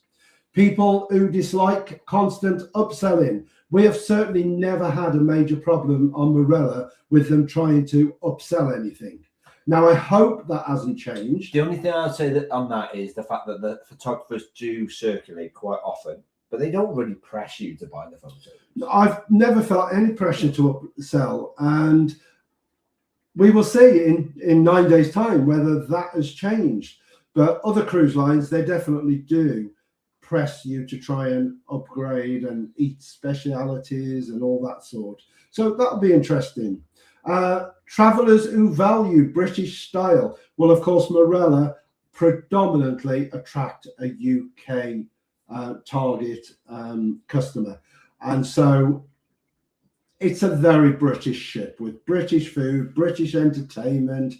People who dislike constant upselling. We have certainly never had a major problem on Marella with them trying to upsell anything. Now, I hope that hasn't changed. The only thing I'd say that on that is the fact that the photographers do circulate quite often, but they don't really press you to buy the photos. I've never felt any pressure to upsell, and we will see in 9 days' time whether that has changed. But other cruise lines, they definitely do press you to try and upgrade and eat specialities and all that sort. So that'll be interesting. Travellers who value British style. Well, of course, Marella predominantly attract a UK target customer. And so it's a very British ship with British food, British entertainment.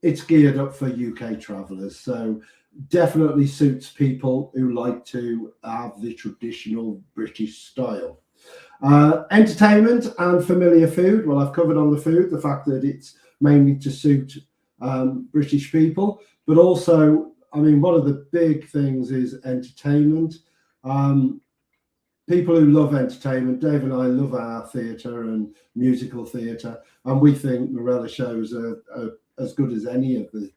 It's geared up for UK travellers. So definitely suits people who like to have the traditional British style. Entertainment and familiar food. Well, I've covered on the food, the fact that it's mainly to suit British people, but also, I mean, one of the big things is entertainment. People who love entertainment, Dave and I love our theatre and musical theatre, and we think Marella shows are as good as any of the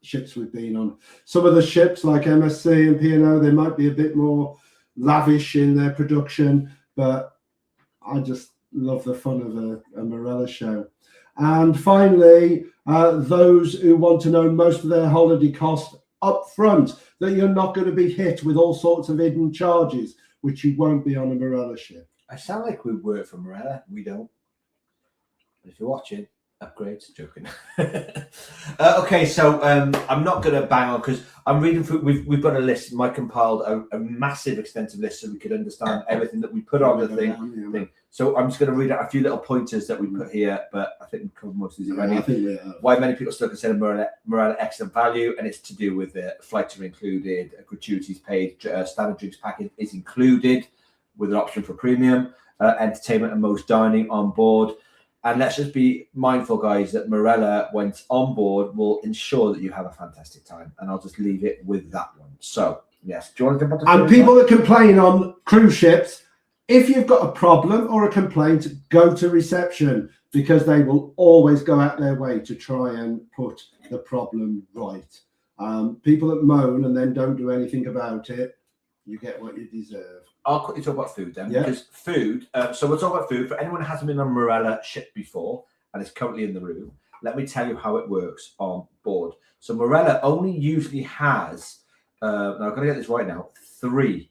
ships we've been on. Some of the ships like MSC and P&O, they might be a bit more lavish in their production, but I just love the fun of a Marella show. And finally, those who want to know most of their holiday costs up front, that you're not going to be hit with all sorts of hidden charges, which you won't be on a Marella ship. I sound like we work for Marella. We don't. But if you're watching, upgrades. Joking. Okay, so I'm not going to bang on because I'm reading through. We've got a list. Mike compiled a massive, extensive list so we could understand everything that we put on the thing. So I'm just going to read out a few little pointers that we put here, but I think we covered most of these already. I think we have. Why many people still consider Marella excellent value, and it's to do with the flights are included, gratuities paid, standard drinks package is included with an option for premium, entertainment and most dining on board. And let's just be mindful, guys, that Marella, when it's on board, will ensure that you have a fantastic time. And I'll just leave it with that one. So, yes. Do you want to jump on to people that complain on cruise ships, if you've got a problem or a complaint, go to reception, because they will always go out their way to try and put the problem right. People that moan and then don't do anything about it, you get what you deserve. I'll quickly talk about food then, because food, so we'll talk about food. For anyone who hasn't been on a Marella ship before and is currently in the room, let me tell you how it works on board. So Marella only usually has, now I've got to get this right now, 3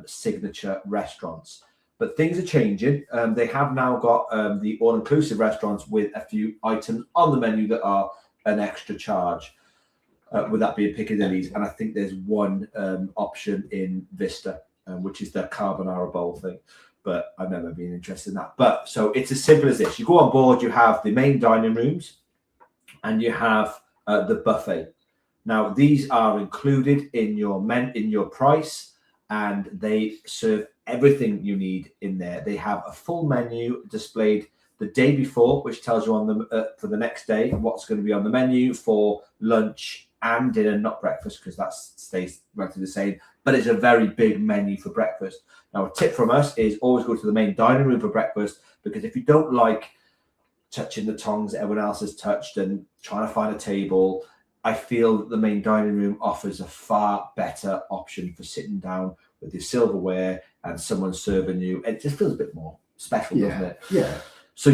signature restaurants. But things are changing. They have now got the all-inclusive restaurants with a few items on the menu that are an extra charge, with that being Piccadilly's. And I think there's one option in Vista, which is the carbonara bowl thing, but I've never been interested in that. But so it's as simple as this: you go on board, you have the main dining rooms, and you have the buffet. Now these are included in your price, and they serve everything you need in there. They have a full menu displayed the day before, which tells you on the for the next day what's going to be on the menu for lunch and dinner, not breakfast, because that stays relatively the same, but it's a very big menu for breakfast. Now, a tip from us is always go to the main dining room for breakfast, because if you don't like touching the tongs that everyone else has touched and trying to find a table, I feel that the main dining room offers a far better option for sitting down with your silverware and someone serving you. It just feels a bit more special, doesn't it? Yeah. So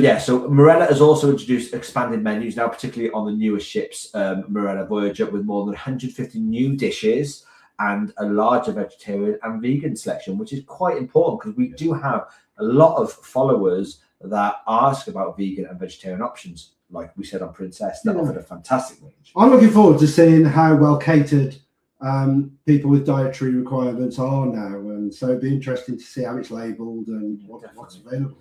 Marella has also introduced expanded menus now, particularly on the newer ships, Marella Voyager, with more than 150 new dishes and a larger vegetarian and vegan selection, which is quite important because we do have a lot of followers that ask about vegan and vegetarian options, like we said on Princess, that offered a fantastic range. I'm looking forward to seeing how well catered people with dietary requirements are now, and so it'd be interesting to see how it's labelled and what's available.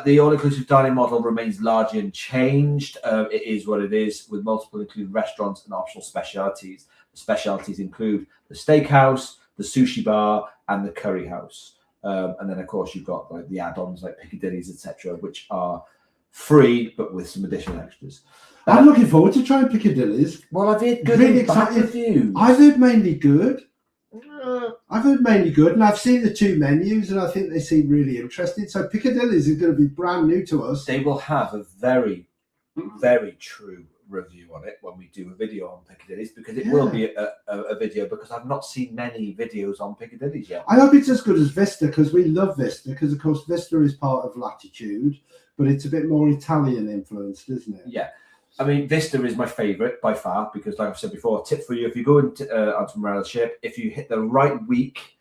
The all-inclusive dining model remains largely unchanged. It is what it is, with multiple included restaurants and optional specialities. The specialities include the steakhouse, the sushi bar, and the curry house. And then, of course, you've got like the add-ons like Piccadilly's, etc., which are free but with some additional extras. I'm looking forward to trying Piccadilly's. Well, I've heard good and bad reviews. I've heard mainly good. And I've seen the 2 menus, and I think they seem really interesting. So Piccadilly's is going to be brand new to us. They will have a very, very true review on it when we do a video on Piccadilly's, because it will be a video, because I've not seen many videos on Piccadilly's yet. I hope it's as good as Vista, because we love Vista, because of course Vista is part of Latitude, but it's a bit more Italian influenced, isn't it? Yeah. I mean, Vista is my favourite by far, because like I've said before, a tip for you, if you go onto Marella ship, if you hit the right week,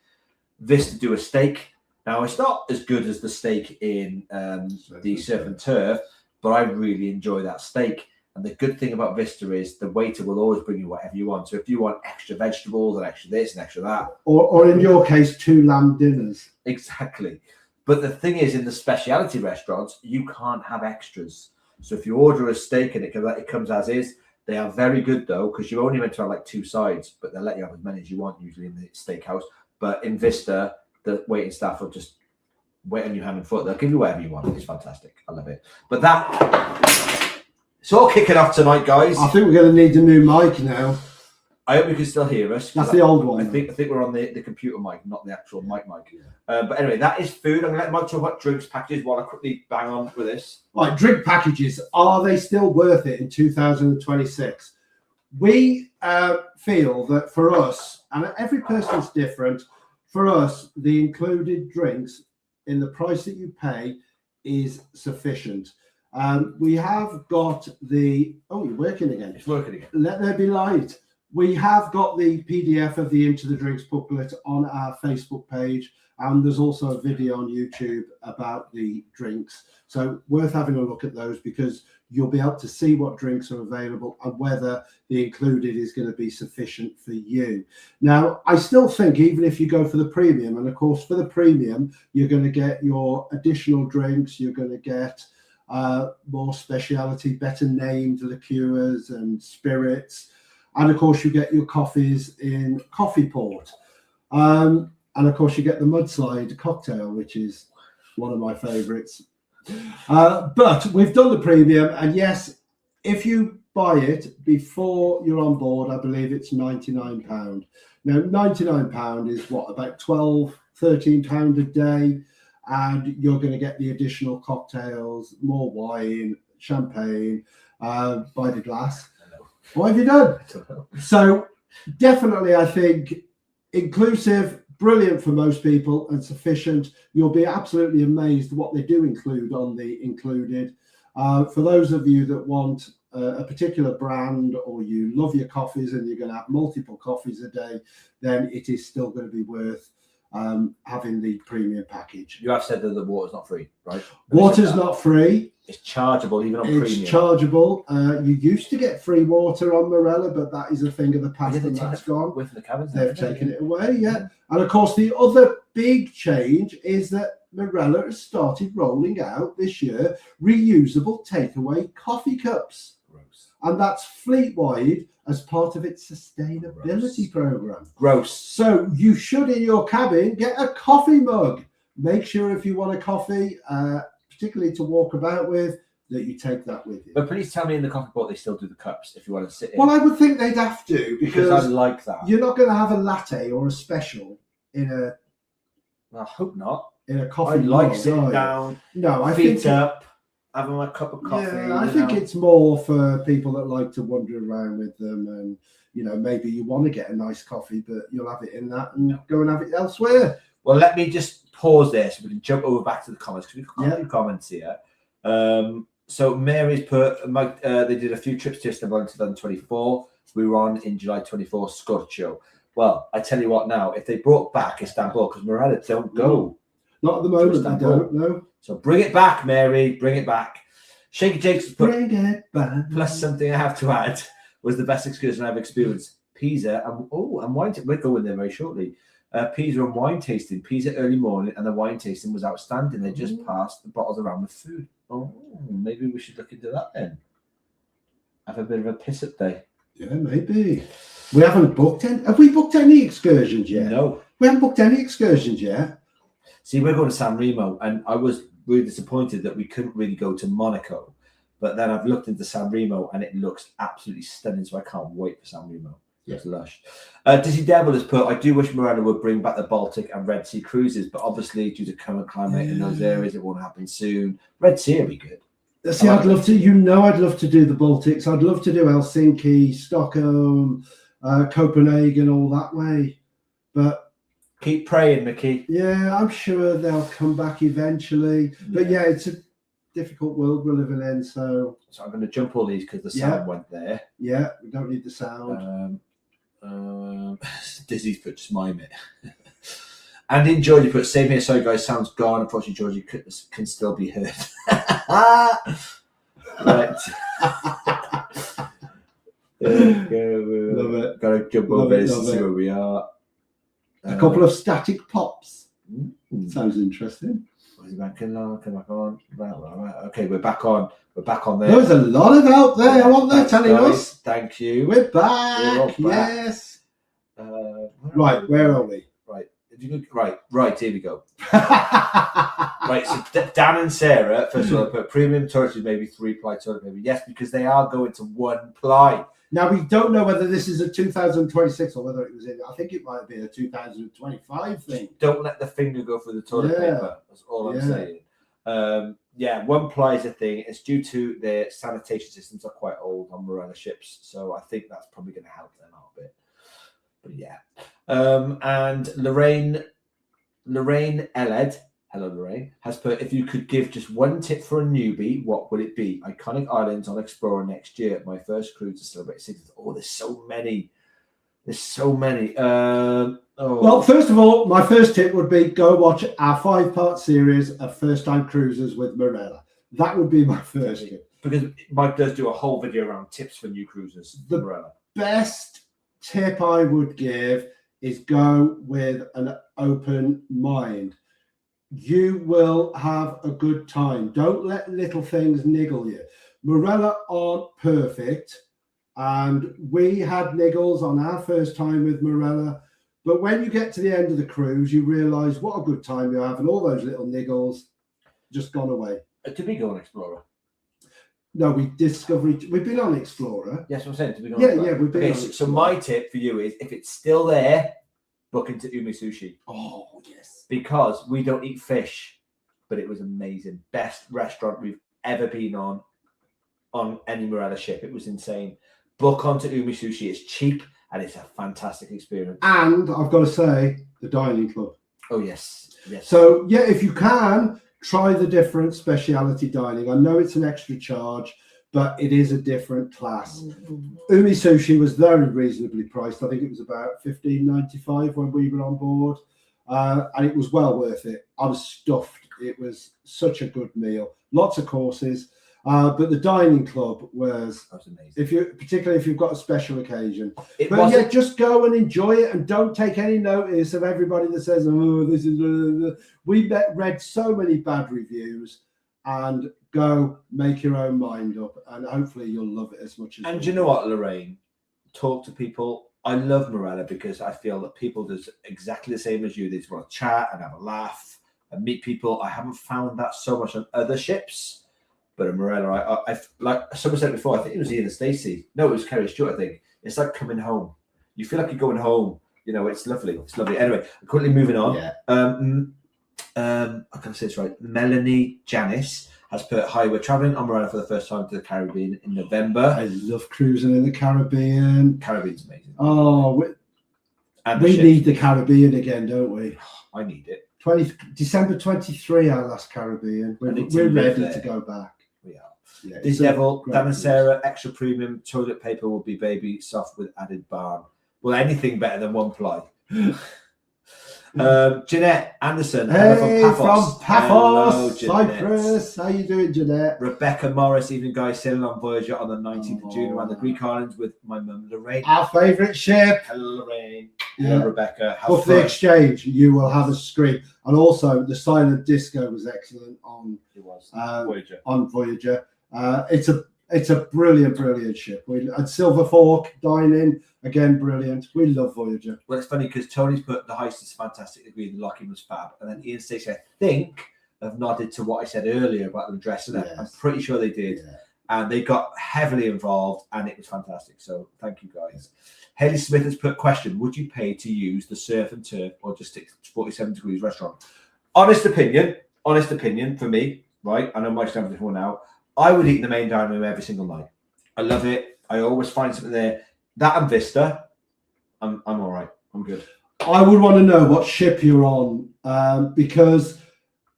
Vista do a steak. Now, it's not as good as the steak in the Surf and Turf, but I really enjoy that steak. And the good thing about Vista is the waiter will always bring you whatever you want. So if you want extra vegetables and extra this and extra that. Or in your case, 2 lamb dinners. Exactly. But the thing is, in the specialty restaurants, you can't have extras. So if you order a steak and it comes as is, they are very good though, because you're only meant to have like 2 sides, but they'll let you have as many as you want usually in the steakhouse. But in Vista, the waiting staff will just wait on you hand and foot. They'll give you whatever you want. It's fantastic. I love it. But it's all kicking off tonight, guys. I think we're going to need a new mic now. I hope you can still hear us. That's the old one. I think we're on the computer mic, not the actual mic. But anyway, that is food. I'm going to let Mike talk about drinks packages while I quickly bang on with this. Right, drink packages. Are they still worth it in 2026? We feel that for us, and every person's different, for us, the included drinks in the price that you pay is sufficient. We have got the... Oh, you're working again. It's working again. Let there be light. We have got the PDF of the Into the Drinks booklet on our Facebook page, and there's also a video on YouTube about the drinks. So worth having a look at those, because you'll be able to see what drinks are available and whether the included is going to be sufficient for you. Now, I still think even if you go for the premium, and of course for the premium, you're going to get your additional drinks, you're going to get more speciality, better named liqueurs and spirits. And of course, you get your coffees in coffee port. And of course, you get the mudslide cocktail, which is one of my favorites. But we've done the premium. And yes, if you buy it before you're on board, I believe it's £99. Now, £99 is what, about £12, £13 a day. And you're going to get the additional cocktails, more wine, champagne by the glass. What have you done? So definitely, I think inclusive, brilliant for most people and sufficient. You'll be absolutely amazed what they do include on the included. For those of you that want a particular brand, or you love your coffees and you're going to have multiple coffees a day, then it is still going to be worth having the premium package. You have said that the water's not free, right? Water's not free. It's chargeable, even on premium. It's chargeable. You used to get free water on Marella, but that is a thing of the past, and that's gone. With the cabins, they've taken it away, yeah. And of course, the other big change is that Marella has started rolling out this year reusable takeaway coffee cups. Gross. And that's fleet-wide as part of its sustainability program. Gross. So you should, in your cabin, get a coffee mug. Make sure if you want a coffee, particularly to walk about with, that you take that with you. But please tell me in the coffee pot they still do the cups if you want to sit in. Well, I would think they'd have to, because I like that. You're not going to have a latte or a special in a... I hope not. In a coffee I like mug, sitting down, feet up, having my cup of coffee. Yeah, I think it's more for people that like to wander around with them, and maybe you want to get a nice coffee, but you'll have it in that and go and have it elsewhere. Well, let me just pause there so we can jump over back to the comments, because we've got a few comments here. So Mary's put, they did a few trips to Istanbul in 2024. We were on in July 24, Scorcho. Well, I tell you what now, if they brought back Istanbul, because Marella don't go. Not at the moment, I don't know. So bring it back, Mary, bring it back. Shaky Jake's put, bring it back. Plus something I have to add was the best excursion I've experienced. Pisa and wine. We're going there very shortly. Pisa and wine tasting. Pisa early morning, and the wine tasting was outstanding. They just passed the bottles around with food. Oh, maybe we should look into that then. Have a bit of a piss up day. Yeah, maybe. We haven't booked any. Have we booked any excursions yet? No. We haven't booked any excursions yet. See, we're going to San Remo, and I was really disappointed that we couldn't really go to Monaco. But then I've looked into San Remo, and it looks absolutely stunning, so I can't wait for San Remo. Yeah. It's lush. Dizzy Devil has put, I do wish Marella would bring back the Baltic and Red Sea cruises, but obviously due to current climate in those areas, it won't happen soon. Red Sea will be good. See, I'd love to, I'd love to do the Baltics. I'd love to do Helsinki, Stockholm, Copenhagen, all that way. But keep praying, Mickey. Yeah, I'm sure they'll come back eventually. Yeah. But yeah, it's a difficult world we're living in. So I'm going to jump all these because the sound went there. Yeah, we don't need the sound. Dizzy's put just mime it. And in Georgie put, same here, sorry guys, sound's gone. Unfortunately, Georgie can still be heard. Right. Love it. Gotta jump over this and see where we are. A couple of static pops. Sounds interesting. Come back on. Right. Okay, we're back on. We're back on there. There was a lot of out there, weren't there, telling us? Thank you. We're back. Yes. Right, where are we? Right. Right, here we go. Right, so Dan and Sarah, first of all, put premium toiletries, maybe 3-ply toilet paper. Yes, because they are going to 1-ply. Now, we don't know whether this is a 2026 or whether it was I think it might be a 2025 thing. Don't let the finger go through the toilet paper. That's all I'm saying. 1-ply is a thing. It's due to their sanitation systems are quite old on Marella ships. So I think that's probably going to help them out a bit. But yeah. And Lorraine Eled hello Lorraine, has put, if you could give just one tip for a newbie, what would it be? Iconic islands on Explorer next year. My first cruise to celebrate 60th. Oh, there's so many. There's so many. Well, first of all, my first tip would be go watch our 5-part series of first-time cruises with Marella. That would be my first tip. Because Mike does do a whole video around tips for new cruisers. The Marella. Best tip I would give is go with an open mind. You will have a good time. Don't let little things niggle you. Marella aren't perfect, and we had niggles on our first time with Marella. But when you get to the end of the cruise, you realise what a good time you have, and all those little niggles just gone away. Did we go on Explorer? No, we've been on Explorer. Yes, I'm saying, did we go on Yeah, we've been on so Explorer. my tip for you is, if it's still there, book into Umi Sushi. Oh, yes. Because we don't eat fish, but it was amazing. Best restaurant we've ever been on any Marella ship. It was insane. Book onto Umi Sushi. It's cheap and it's a fantastic experience. And I've got to say, the dining club. Oh, yes. Yes. So, yeah, if you can, try the different speciality dining. I know it's an extra charge, but it is a different class. Umi Sushi was very reasonably priced. I think it was about $15.95 when we were on board. And it was well worth it. I was stuffed. It was such a good meal. Lots of courses. But the dining club was amazing. Particularly if you've got a special occasion. Just go and enjoy it, and don't take any notice of everybody that says, "Oh, this is." We read so many bad reviews, and go make your own mind up, and hopefully you'll love it as much as. And do you know what, Lorraine? Talk to people. I love Marella because I feel that people do exactly the same as you. They just want to chat and have a laugh and meet people. I haven't found that so much on other ships. But in Marella, I like someone said before, I think it was Ian and Stacey. No, it was Kerry Stewart, I think. It's like coming home. You feel like you're going home. You know, it's lovely. It's lovely. Anyway, quickly moving on. Yeah. I can say this right. Melanie Janice has put, hi, we're traveling on Marella for the first time to the Caribbean in November. I love cruising in the Caribbean. Caribbean's amazing. Oh, we need the Caribbean again, don't we? I need it. December 23, our last Caribbean. We're ready to go back. We are. Yeah, This Devil, Dan and Sarah, extra premium toilet paper will be baby soft with added balm. Well, anything better than one ply. Jeanette Anderson, hey, from Paphos, Hello, Cyprus. How you doing, Jeanette? Rebecca Morris, evening guys, sailing on Voyager on the 19th of June around the Greek islands with my mum Lorraine. Our favourite ship. Hello, Lorraine. Yeah. Hello, Rebecca. Book the exchange. You will have a screen, and also the silent disco was excellent on. It was Voyager. On Voyager, it's a brilliant ship. And Silver Fork dining again, brilliant. We love Voyager. Well, it's funny because Tony's put the heist is fantastic. Agreed, the locking was fab, and then Ian Stacey, I think, have nodded to what I said earlier about them dressing up. Yes. I'm pretty sure they did, and they got heavily involved, and it was fantastic. So thank you guys. Haley Smith has put, question: would you pay to use the surf and turf or just stick to 47 degrees restaurant? Honest opinion for me, right? I know Mike's done before now. I would eat in the main dining room every single night. I love it. I always find something there. That and Vista, I'm all right. I'm good. I would want to know what ship you're on, because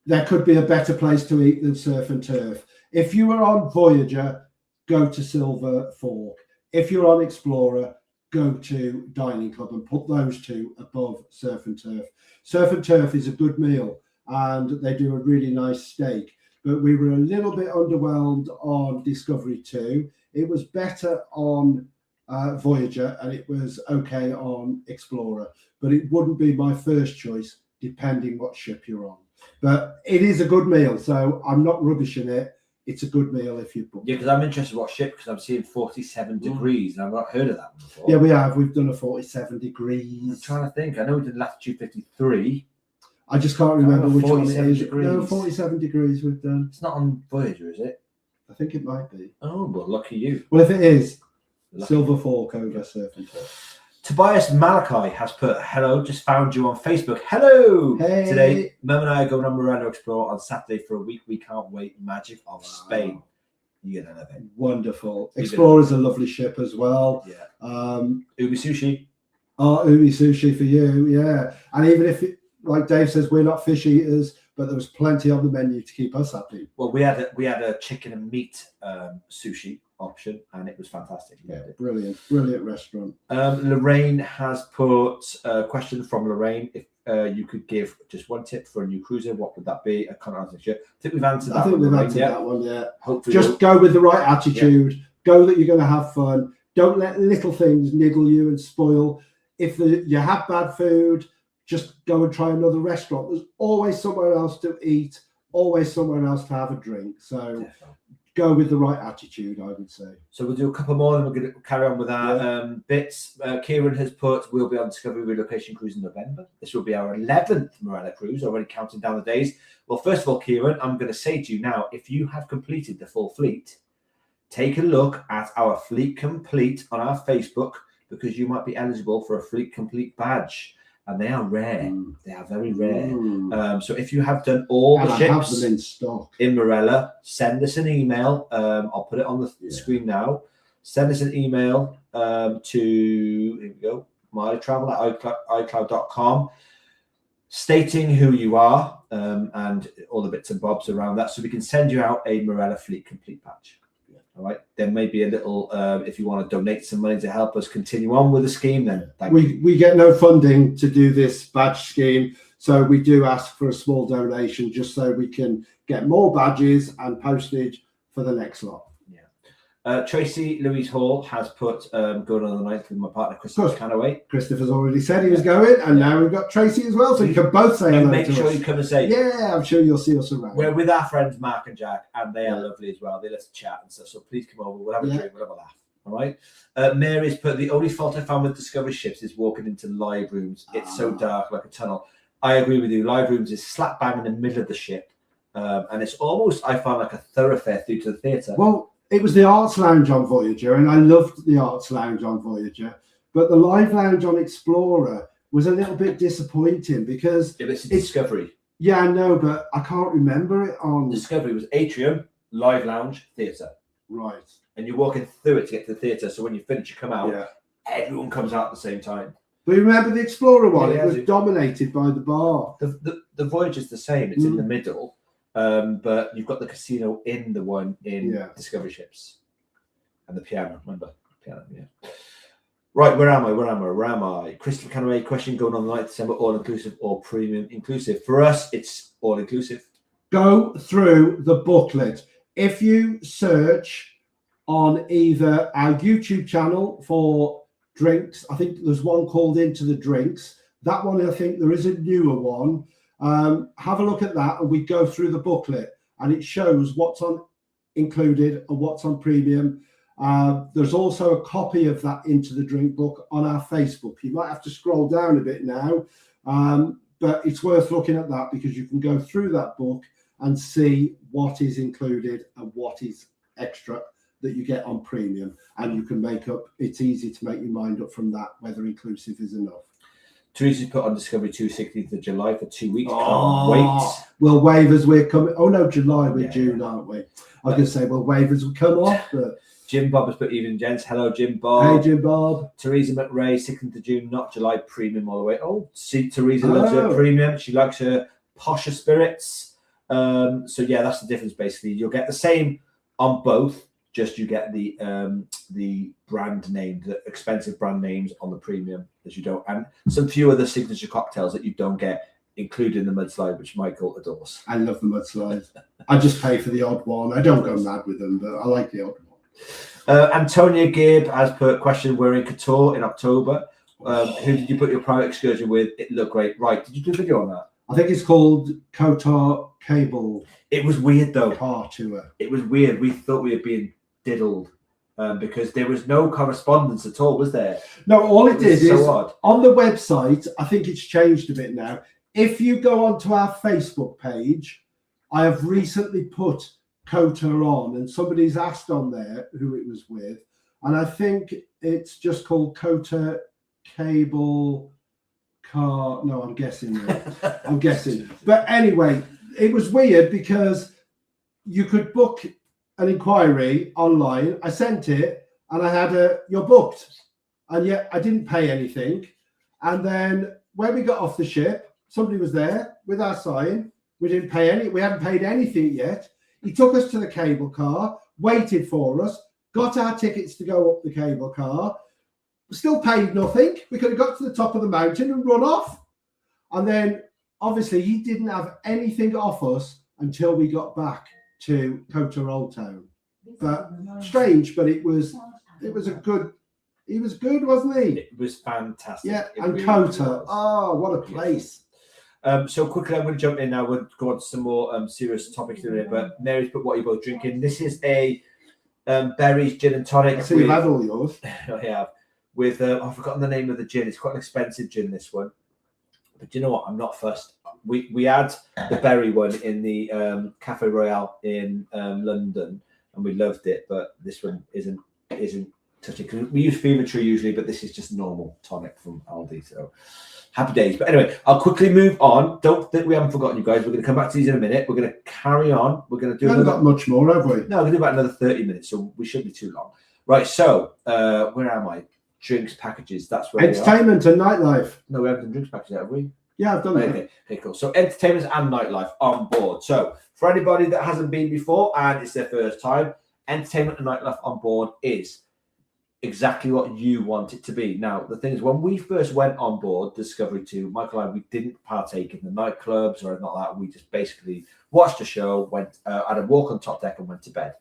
there could be a better place to eat than surf and turf. If you were on Voyager, go to Silver Fork. If you're on Explorer, go to Dining Club and put those two above surf and turf. Surf and turf is a good meal, and they do a really nice steak. But we were a little bit underwhelmed on Discovery 2. It was better on Voyager, and it was okay on Explorer. But it wouldn't be my first choice, depending what ship you're on. But it is a good meal, so I'm not rubbishing it. It's a good meal if you book. Yeah, because I'm interested what ship, because I'm seeing 47 degrees, and I've not heard of that one before. Yeah, we have. We've done a 47 degrees. I'm trying to think. I know we did latitude 53. I just can't remember which one it is. Degrees. No, 47 degrees we've done. It's not on Voyager, is it? I think it might be. Oh, well, lucky you. Well, if it is, Silver Fork over surf and turf. Tobias Malachi has put, hello, just found you on Facebook. Hello! Hey. Today, Mum and I are going on Marella Explorer on Saturday for a week. We can't wait. Magic of Spain. You're going to love it. Wonderful. Explorer's a lovely ship as well. Yeah. Umi Sushi. Oh, Umi Sushi for you, yeah. And even if, like Dave says, we're not fish eaters, but there was plenty on the menu to keep us happy. Well, we had a chicken and meat sushi option, and it was fantastic. Yeah, brilliant restaurant. Lorraine has put a question from Lorraine. If you could give just one tip for a new cruiser, what would that be? I can't answer it. I think we've answered that. I think we've answered that one. Yeah. Hopefully, just go with the right attitude. Yeah. Go that you're going to have fun. Don't let little things niggle you and spoil. If you have bad food, just go and try another restaurant. There's always somewhere else to eat. Always somewhere else to have a drink. So. Definitely. Go with the right attitude, I would say. So we'll do a couple more and we're going to carry on with our bits. Kieran has put, we'll be on Discovery Relocation Cruise in November. This will be our 11th Marella Cruise, already counting down the days. Well, first of all, Kieran, I'm going to say to you now, if you have completed the full fleet, take a look at our Fleet Complete on our Facebook, because you might be eligible for a Fleet Complete badge. And they are rare. They are very rare. So if you have done all the ships have them in stock in Marella, send us an email. I'll put it on the screen now. Send us an email to, here we go, mytravel@icloud.com, stating who you are and all the bits and bobs around that, so we can send you out a Marella Fleet Complete badge. All right. There may be a little, if you want to donate some money to help us continue on with the scheme, then we get no funding to do this badge scheme. So we do ask for a small donation just so we can get more badges and postage for the next lot. Yeah. Tracy Louise Hall has put going on the 9th with my partner, Christopher Canaway. Christopher's already said he was going, and now we've got Tracy as well. So you can both say hello. Make sure you come and say. Yeah, I'm sure you'll see us around. We're with our friends Mark and Jack, and they are lovely as well. They let us chat and stuff. So please come over. We'll have a drink. We'll have a laugh. All right. Mary's put, the only fault I found with Discovery ships is walking into live rooms. It's so dark, like a tunnel. I agree with you. Live rooms is slap bang in the middle of the ship, and it's almost, I found, like a thoroughfare through to the theatre. Well, it was the Arts Lounge on Voyager, and I loved the Arts Lounge on Voyager, but the Live Lounge on Explorer was a little bit disappointing because it's Discovery. Yeah, I know, but I can't remember it on Discovery. Was atrium, Live Lounge, theatre. Right. And you're walking through it to get to the theatre, so when you finish, you come out. Yeah. Everyone comes out at the same time. But you remember the Explorer one? Yeah, it was dominated by the bar. The Voyager's the same. It's in the middle. But you've got the casino in the one in Discovery ships, and the piano. Remember piano? Yeah. Right, where am I? Crystal Canaway question going on the 9th of December, all inclusive or premium inclusive? For us, it's all inclusive. Go through the booklet. If you search on either our YouTube channel for drinks, I think there's one called Into the Drinks. That one, I think there is a newer one. Have a look at that, and we go through the booklet, and it shows what's on included and what's on premium. There's also a copy of that Into the Drink book on our Facebook. You might have to scroll down a bit now, but it's worth looking at that, because you can go through that book and see what is included and what is extra that you get on premium, and you can make up, it's easy to make your mind up from that whether inclusive is enough. Teresa's put on Discovery 16th of July for 2 weeks. Can't wait. We'll wave as we're coming. Oh no, July, we're June, aren't we? I was going to say, we'll wave as we come off. But Jim Bob has put even gents. Hello, Jim Bob. Hey, Jim Bob. Teresa McRae, 16th of June, not July, premium all the way. Oh, see, Teresa loves her premium. She likes her posher spirits. So yeah, that's the difference basically. You'll get the same on both, just you get the brand name, the expensive brand names on the premium as you don't, and some few other signature cocktails that you don't get, including the mudslide, which Michael adores. I love the mudslide. I just pay for the odd one. I don't go mad with them, but I like the odd one. Antonia Gibb has put question, we're in Qatar in October. Who did you put your private excursion with? It looked great. Right, did you do a video on that? I think it's called Qatar Cable. It was weird though. Car tour. It was weird. We thought we were being diddled because there was no correspondence at all, was there? No, all it did is odd. On the website, I think it's changed a bit now. If you go onto our Facebook page, I have recently put Qatar on, and somebody's asked on there who it was with, and I think it's just called Qatar Cable Car. No, I'm guessing. I'm guessing. But anyway, it was weird because you could book an inquiry online. I sent it, and I had you're booked, and yet I didn't pay anything. And then when we got off the ship, somebody was there with our sign, We didn't pay any. We hadn't paid anything yet. He took us to the cable car, waited for us, got our tickets to go up the cable car. Still paid nothing. We could have got to the top of the mountain and run off. And then, obviously, he didn't have anything off us until we got back to Kota Old Town. But strange, but it was a good. He was good, wasn't he? It was fantastic. Yeah, it and really Kota. was. Oh, what a place. So quickly, I'm going to jump in now. We'll go on to some more serious topics today. But Mary's put what you're both drinking. This is a berries gin and tonic. I see you've had all yours. I have. With I've forgotten the name of the gin. It's quite an expensive gin, this one. But you know what? I'm not fussed. We had the berry one in the Cafe Royale in London, and we loved it. But this one isn't touching, because we use Fever Tree usually, but this is just normal tonic from Aldi. So happy days. But anyway, I'll quickly move on. Don't think we haven't forgotten you guys. We're going to come back to these in a minute. We're going to carry on. We're going to do. We haven't got much more, have we? No, we're going to do about another 30 minutes, so we shouldn't be too long. Right. So where am I? Drinks packages. That's where entertainment and nightlife. No, we haven't done drinks packages, have we? Yeah, I've done that. Okay, cool. So entertainment and nightlife on board. So for anybody that hasn't been before and it's their first time, entertainment and nightlife on board is exactly what you want it to be. Now, the thing is, when we first went on board Discovery 2, Michael and I, we didn't partake in the nightclubs or anything like that. We just basically watched a show, went had a walk on top deck and went to bed.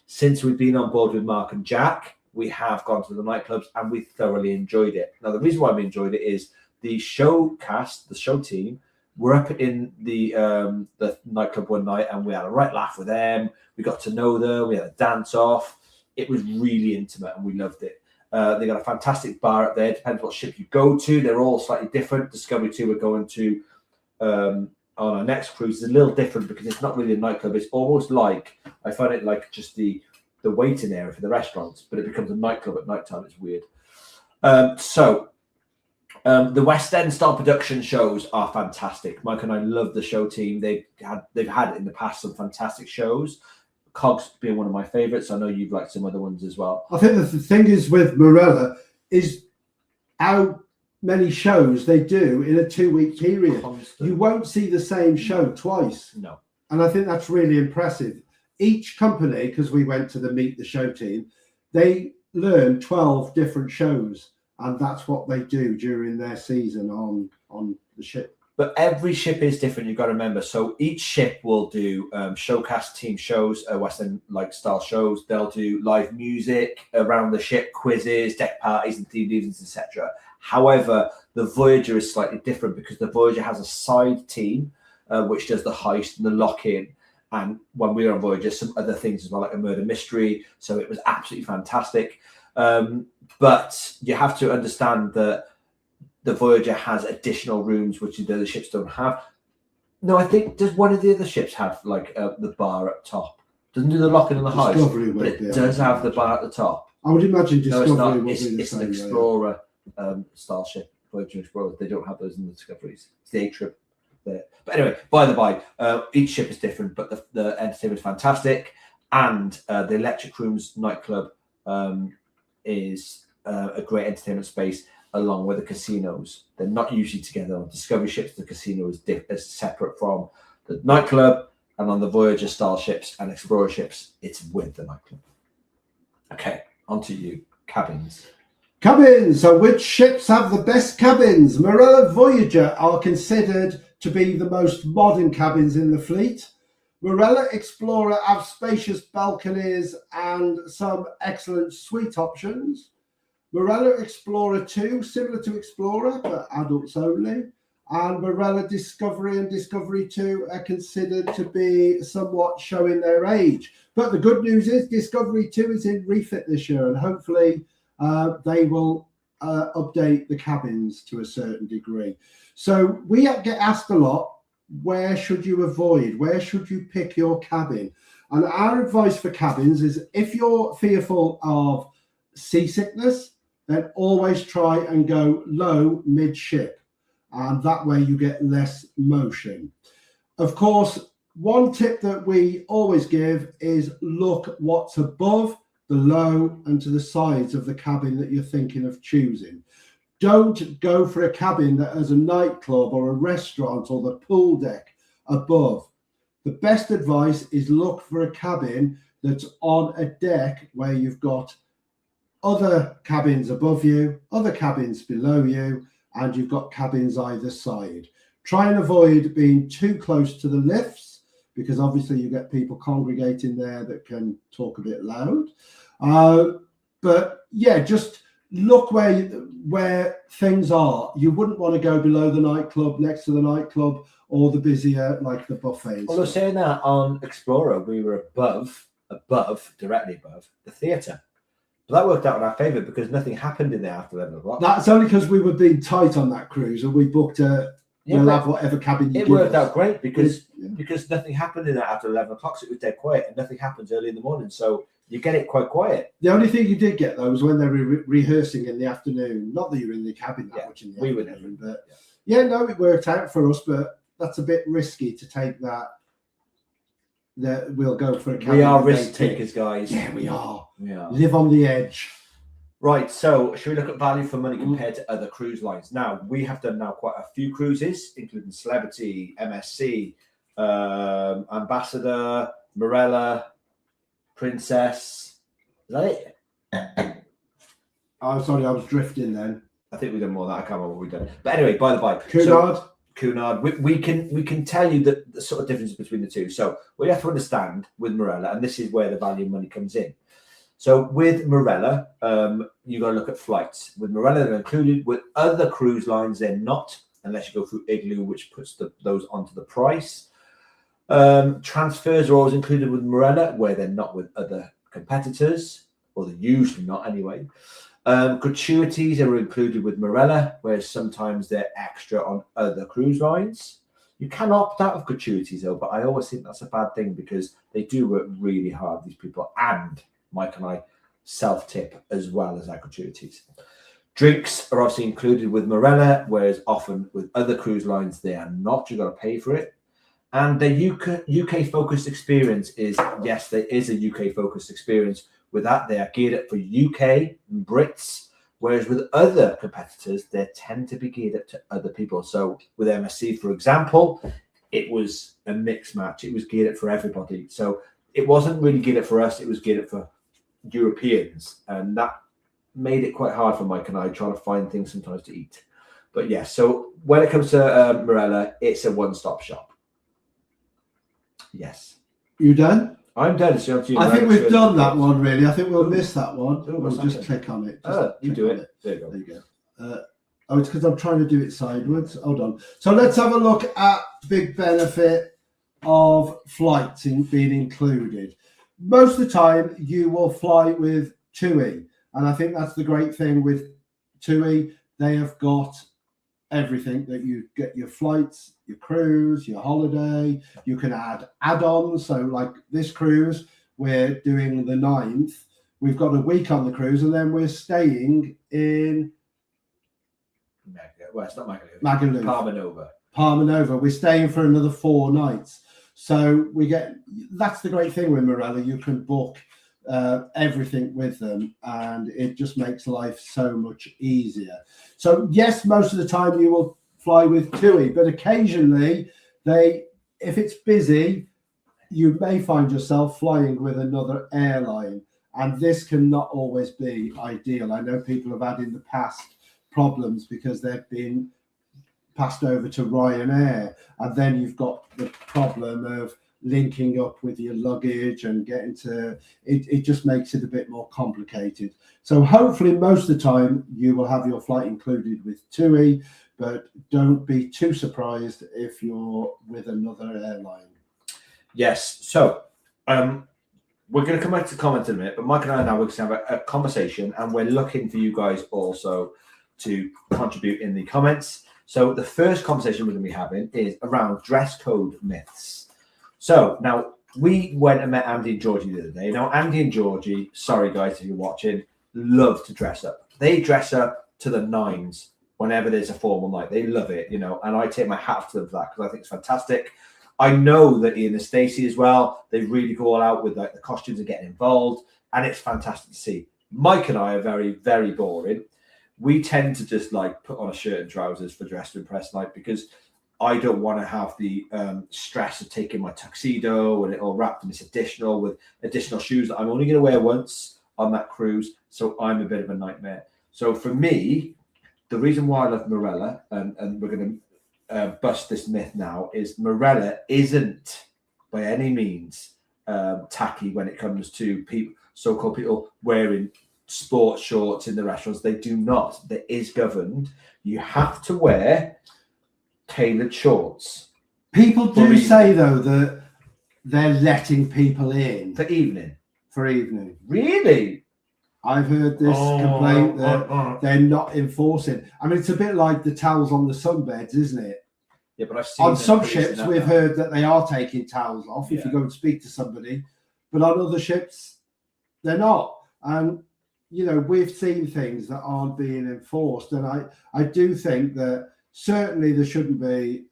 Since we've been on board with Mark and Jack, we have gone to the nightclubs and we thoroughly enjoyed it. Now, the reason why we enjoyed it is the show cast, the show team, were up in the nightclub one night and we had a right laugh with them. We got to know them. We had a dance off. It was really intimate and we loved it. They got a fantastic bar up there. Depends what ship you go to. They're all slightly different. Discovery 2 we're going to on our next cruise is a little different because it's not really a nightclub. It's almost like, I find it like just the waiting area for the restaurants, but it becomes a nightclub at nighttime. It's weird. The West End style production shows are fantastic. Mike and I love the show team. They've had in the past some fantastic shows. Cogs being one of my favourites. I know you've liked some other ones as well. I think the thing is with Marella is how many shows they do in a 2-week period. Constant. You won't see the same show twice. No. And I think that's really impressive. Each company, because we went to the Meet the Show team, they learn 12 different shows, and that's what they do during their season on the ship. But every ship is different. You've got to remember. So each ship will do showcast team shows, West End like style shows. They'll do live music around the ship, quizzes, deck parties, and team meetings, etc. However, the Voyager is slightly different because the Voyager has a side team which does the heist and the lock-in. And when we were on Voyager, some other things as well, like a murder mystery. So it was absolutely fantastic. But you have to understand that the Voyager has additional rooms, which the other ships don't have. No, I think, does one of the other ships have like the bar up top? Doesn't do the lock-in and the heist, but it does have the bar at the top. I would imagine Discovery will be the same. An Explorer style ship, Voyager Explorer. They don't have those in the Discoveries. It's the A-trip. There. But anyway, by the by, each ship is different, but the entertainment is fantastic, and the Electric Rooms nightclub is a great entertainment space along with the casinos. They're not usually together. On Discovery ships, the casino is separate from the nightclub, and on the Voyager style ships and Explorer ships, it's with the nightclub. Okay, on to you. Cabins. Cabins. So which ships have the best cabins? Marella Voyager are considered to be the most modern cabins in the fleet. Marella Explorer have spacious balconies and some excellent suite options. Marella Explorer 2, similar to Explorer, but adults only. And Marella Discovery and Discovery 2 are considered to be somewhat showing their age. But the good news is Discovery 2 is in refit this year, and hopefully they will update the cabins to a certain degree. So we get asked a lot, where should you avoid? Where should you pick your cabin? And our advice for cabins is if you're fearful of seasickness, then always try and go low midship. And that way you get less motion. Of course, one tip that we always give is look what's above, below, and to the sides of the cabin that you're thinking of choosing. Don't go for a cabin that has a nightclub or a restaurant or the pool deck above. The best advice is look for a cabin that's on a deck where you've got other cabins above you, other cabins below you, and you've got cabins either side. Try and avoid being too close to the lifts, because obviously you get people congregating there that can talk a bit loud. But yeah, just look where things are. You wouldn't want to go below the nightclub, next to the nightclub, or the busier, like the buffets. Well, I was saying that on Explorer, we were directly above the theatre. But that worked out in our favour because nothing happened in there after 11 o'clock. That's only because we were being tight on that cruise and we booked we'll have whatever cabin you give us. It worked out great because nothing happened in there after 11 o'clock, so it was dead quiet, and nothing happens early in the morning, so you get it quite quiet. The only thing you did get, though, was when they were rehearsing in the afternoon. Not that you were in the cabin that much in the afternoon, but it worked out for us, but that's a bit risky to take that we'll go for a cabin. We are risk takers, guys. Yeah, we are. Yeah. Live on the edge. Right, so should we look at value for money compared to other cruise lines? Now, we have done quite a few cruises, including Celebrity, MSC, Ambassador, Marella, Princess. Is that it? I'm sorry, I was drifting then. I think we've done more than that. I can't remember what we've done. But anyway, by the by. Cunard. We can tell you the sort of difference between the two. So we have to understand with Marella, and this is where the value of money comes in. So with Marella, you got to look at flights. With Marella, they're included. With other cruise lines, they're not, unless you go through Igloo, which puts those onto the price. Transfers are always included with Marella, where they're not with other competitors, or they're usually not anyway. Gratuities are included with Marella, whereas sometimes they're extra on other cruise lines. You can opt out of gratuities, though, but I always think that's a bad thing because they do work really hard, these people, and Mike and I self-tip as well as our gratuities. Drinks are obviously included with Marella, whereas often with other cruise lines, they are not. You've got to pay for it. And the UK-focused experience is, yes, there is a UK-focused experience. With that, they are geared up for UK and Brits, whereas with other competitors, they tend to be geared up to other people. So with MSC, for example, it was a mixed match. It was geared up for everybody. So it wasn't really geared up for us. It was geared up for Europeans. And that made it quite hard for Mike and I trying to find things sometimes to eat. But yeah, so when it comes to Marella, it's a one-stop shop. Yes. You done? I'm done. It's up to you. I think we've done that one, really. I think we'll miss that one. We'll just click on it. You do it. There you go. There you go. It's because I'm trying to do it sideways. Hold on. So let's have a look at big benefit of flights being included. Most of the time, you will fly with TUI. And I think that's the great thing with TUI. They have got everything that you get: your flights, your cruise, your holiday. You can add add-ons. So like this cruise, we're doing the 9th. We've got a week on the cruise, and then we're staying in it's not Magaluf. Palmanova. We're staying for another 4 nights. So that's the great thing with Marella. You can book everything with them, and it just makes life so much easier. So yes, most of the time you will fly with TUI, but occasionally if it's busy, you may find yourself flying with another airline, and this can not always be ideal. I know people have had in the past problems because they've been passed over to Ryanair, and then you've got the problem of linking up with your luggage and getting to it just makes it a bit more complicated. So hopefully most of the time you will have your flight included with TUI, but don't be too surprised if you're with another airline. Yes. So we're going to come back to comments in a minute, but Mike and I now we're going to have a conversation, and we're looking for you guys also to contribute in the comments. So the first conversation we're going to be having is around dress code myths. So now we went and met Andy and Georgie the other day. Now Andy and Georgie, sorry guys if you're watching, love to dress up. They dress up to the nines whenever there's a formal night. They love it, and I take my hat off to them for that because I think it's fantastic. I know that Ian and Stacey as well, they really go all out with like the costumes and getting involved, and it's fantastic to see. Mike and I are very, very boring. We tend to just like put on a shirt and trousers for dress to impress night because I don't want to have the stress of taking my tuxedo and it all wrapped in this additional with additional shoes that I'm only going to wear once on that cruise. So I'm a bit of a nightmare. So for me, the reason why I love Marella, and we're going to bust this myth now, is Marella isn't by any means tacky when it comes to people, so-called people wearing sports shorts in the restaurants. They do not. There is governed. You have to wear tailored shorts. People do say though that they're letting people in for evening. Really? I've heard this complaint that they're not enforcing. I mean, it's a bit like the towels on the sunbeds, isn't it? Yeah, but I've seen on some ships we've heard that they are taking towels off if you go and speak to somebody, but on other ships they're not. And you know, we've seen things that aren't being enforced, and I do think that certainly there shouldn't be,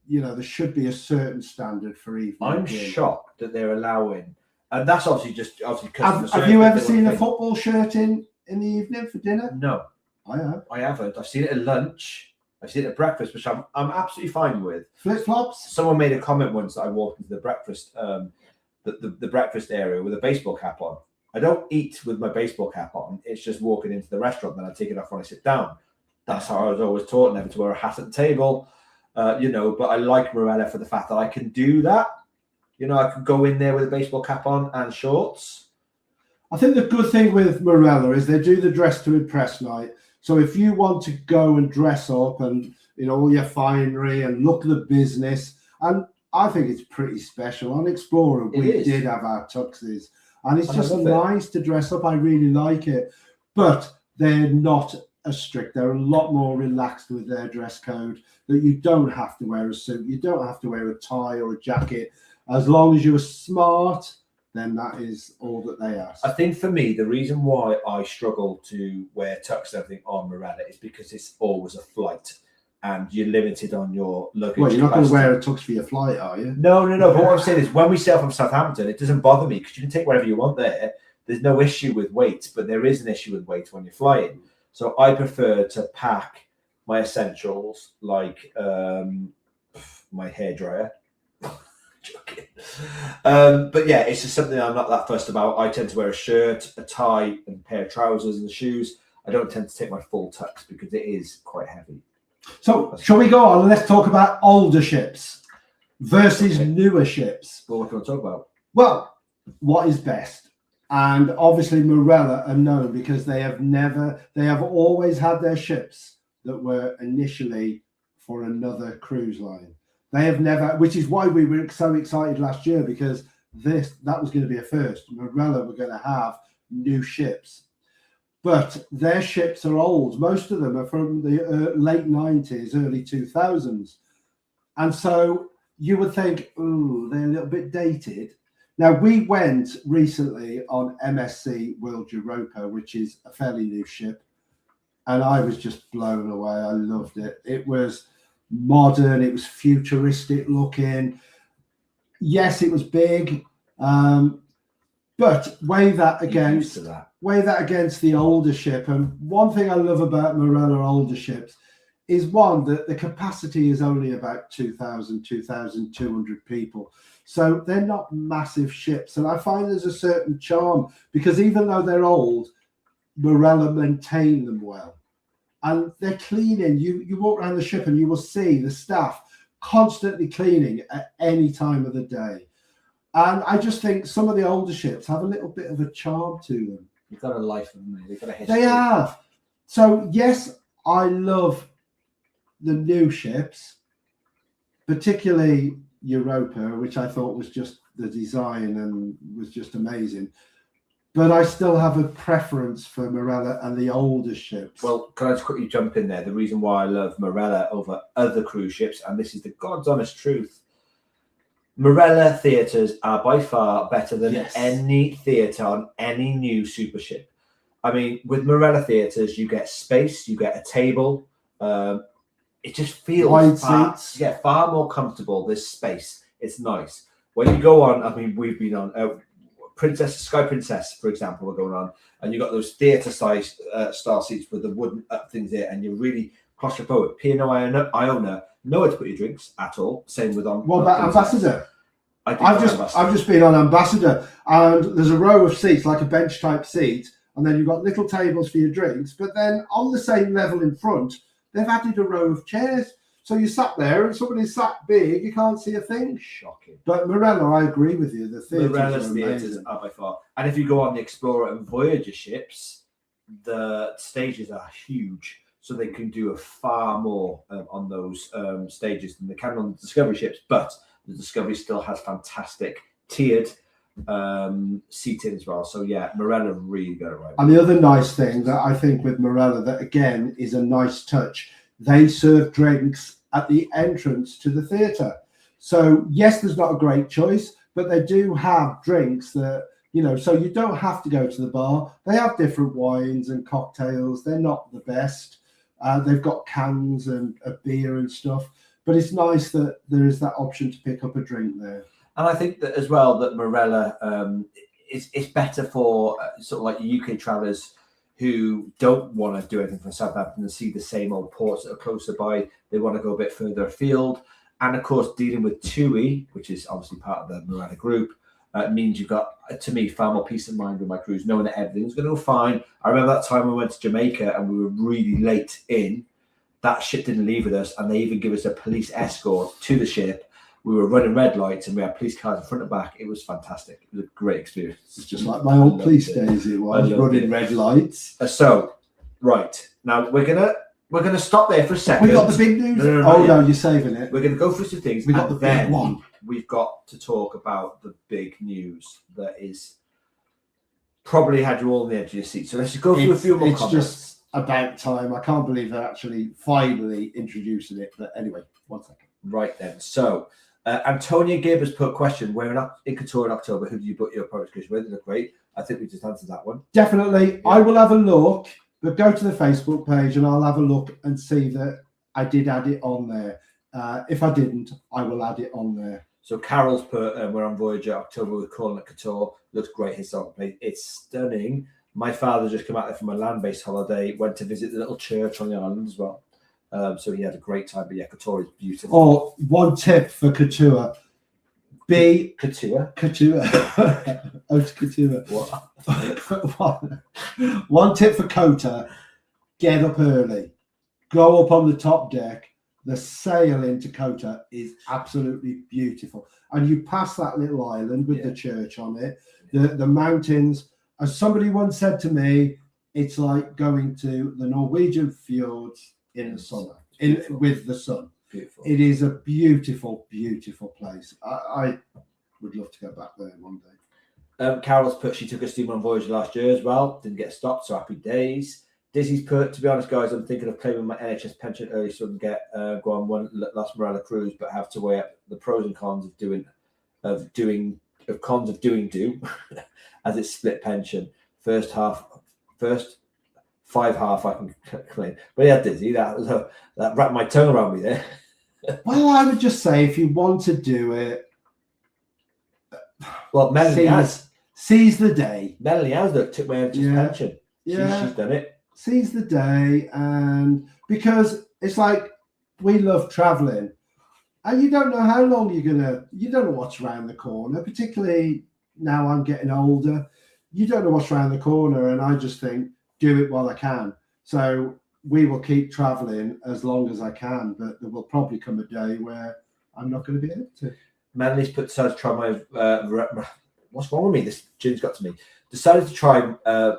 you know, there should be a certain standard for evening. I'm shocked that they're allowing, and that's obviously customer service. Have you ever seen a football shirt in the evening for dinner? No, I have. I haven't. I've seen it at lunch. I've seen it at breakfast, which I'm absolutely fine with. Flip flops. Someone made a comment once that I walked into the breakfast the breakfast area with a baseball cap on. I don't eat with my baseball cap on. It's just walking into the restaurant, then I take it off when I sit down. That's how I was always taught, never to wear a hat at the table, you know. But I like Marella for the fact that I can do that. You know, I can go in there with a baseball cap on and shorts. I think the good thing with Marella is they do the dress to impress night. So if you want to go and dress up and, you know, all your finery and look the business, and I think it's pretty special. On Explorer, we did have our tuxes, and it's just nice to dress up. I really like it, but they're not as strict. They're a lot more relaxed with their dress code, that you don't have to wear a suit. You don't have to wear a tie or a jacket. As long as you're smart, then that is all that they ask. I think for me, the reason why I struggle to wear tux and everything on Marella is because it's always a flight and you're limited on your luggage. Well, you're not going to wear a tux for your flight, are you? No. But what I'm saying is, when we sail from Southampton, it doesn't bother me because you can take whatever you want there. There's no issue with weight, but there is an issue with weight when you're flying. So I prefer to pack my essentials like my hairdryer. Joking. But yeah, it's just something I'm not that fussed about. I tend to wear a shirt, a tie, and a pair of trousers and shoes. I don't tend to take my full tux because it is quite heavy. So shall we go on? Let's talk about older ships versus newer ships. Well, what can I talk about? Well, what is best? And obviously Marella are known because they have always had their ships that were initially for another cruise line. They have never, which is why we were so excited last year, because that was going to be a first. Marella were going to have new ships, but their ships are old. Most of them are from the late 90s, early 2000s. And so you would think, ooh, they're a little bit dated. Now, we went recently on MSC World Europa, which is a fairly new ship, and I was just blown away. I loved it. It was modern, it was futuristic looking. Yes, it was big, but weigh that against the older ship. And one thing I love about Marella older ships is, one, that the capacity is only about 2,200 people. So they're not massive ships. And I find there's a certain charm because even though they're old, Marella maintain them well. And they're cleaning. You walk around the ship and you will see the staff constantly cleaning at any time of the day. And I just think some of the older ships have a little bit of a charm to them. You've got a life, haven't they? They've got a history. They have. So, yes, I love the new ships, particularly Europa, which I thought was just the design and was just amazing. But I still have a preference for Marella and the older ships. Well, can I just quickly jump in there? The reason why I love Marella over other cruise ships, and this is the God's honest truth, Marella theatres are by far better than any theatre on any new super ship. I mean, with Marella theatres, you get space, you get a table. It just feels far more comfortable. There's space. It's nice. When you go on, I mean, we've been on Sky Princess, for example, we're going on, and you've got those theatre size style seats with the wooden up things there, and you're really claustrophobic. P&O Iona, nowhere to put your drinks at all. Same with on. What about Ambassador? I've just been on Ambassador, and there's a row of seats, like a bench type seat, and then you've got little tables for your drinks. But then on the same level in front, they've added a row of chairs. So you sat there, and somebody's sat big, you can't see a thing. Shocking. But Marella, I agree with you. The Morella's theatres are by far. And if you go on the Explorer and Voyager ships, the stages are huge. So they can do a far more on those stages than they can on the Discovery ships. But the Discovery still has fantastic tiered seating as well. So yeah, Marella really got it right. And the other nice thing that I think with Marella that again is a nice touch, they serve drinks at the entrance to the theatre. So yes, there's not a great choice, but they do have drinks that, you know, so you don't have to go to the bar. They have different wines and cocktails. They're not the best. They've got cans and a beer and stuff, but it's nice that there is that option to pick up a drink there. And I think that as well that Marella it's better for sort of like UK travellers who don't want to do anything from Southampton and see the same old ports that are closer by. They want to go a bit further afield. And of course, dealing with TUI, which is obviously part of the Marella group, means you've got, to me, far more peace of mind with my cruise, knowing that everything's going to go fine. I remember that time we went to Jamaica and we were really late in. That ship didn't leave with us, and they even give us a police escort to the ship. We were running red lights and we had police cars in front and back. It was fantastic. It was a great experience. It's just like my old police days. It was running red lights. So, right now we're gonna stop there for a second. We got the big news. No, you're saving it. We're gonna go through some things. We got the big one. We've got to talk about the big news that is probably had you all on the edge of your seat. So let's just go through a few more comments. It's just about time. I can't believe they're actually finally introducing it. But anyway, 1 second. Right then. So. Antonia Gibb has put a question: we're in Qatar in October. Who do you book your private cruise with? They look great. I think we just answered that one. Definitely. Yeah. I will have a look, but go to the Facebook page and I'll have a look and see that I did add it on there. If I didn't, I will add it on there. So Carol's put, we're on Voyager October. We're calling it Qatar. Looks great. Historic place. It's stunning. My father just came out there from a land-based holiday. Went to visit the little church on the island as well. So he had a great time, but yeah, Qatar is beautiful. Oh, one tip for Couture. Couture? Couture. Haute Couture. What? One tip for Kota, get up early. Go up on the top deck. The sail into Kota is absolutely beautiful. And you pass that little island with the church on it. The mountains, as somebody once said to me, it's like going to the Norwegian fjords in the summer, with the sun. Beautiful. It is a beautiful, beautiful place. I would love to go back there one day. Carol's put she took a steamer on Voyager last year as well. Didn't get stopped, so happy days. Dizzy's put, to be honest, guys, I'm thinking of claiming my NHS pension early so I can get go on one last Marella cruise, but have to weigh up the pros and cons of doing do as it's split pension. First 5 half I can claim. But yeah, Dizzy, that wrapped my tongue around me there. Well, I would just say if you want to do it, well, Melanie has. Seize the day. Melanie has took my pension. Yeah, she's done it. Seize the day, and because it's like we love traveling, and you don't know how long you don't know what's around the corner, particularly now I'm getting older. You don't know what's around the corner, and I just think, do it while I can. So we will keep traveling as long as I can, but there will probably come a day where I'm not going to be able to. Melanie's decided to try my what's wrong with me? This gin's got to me. Decided to try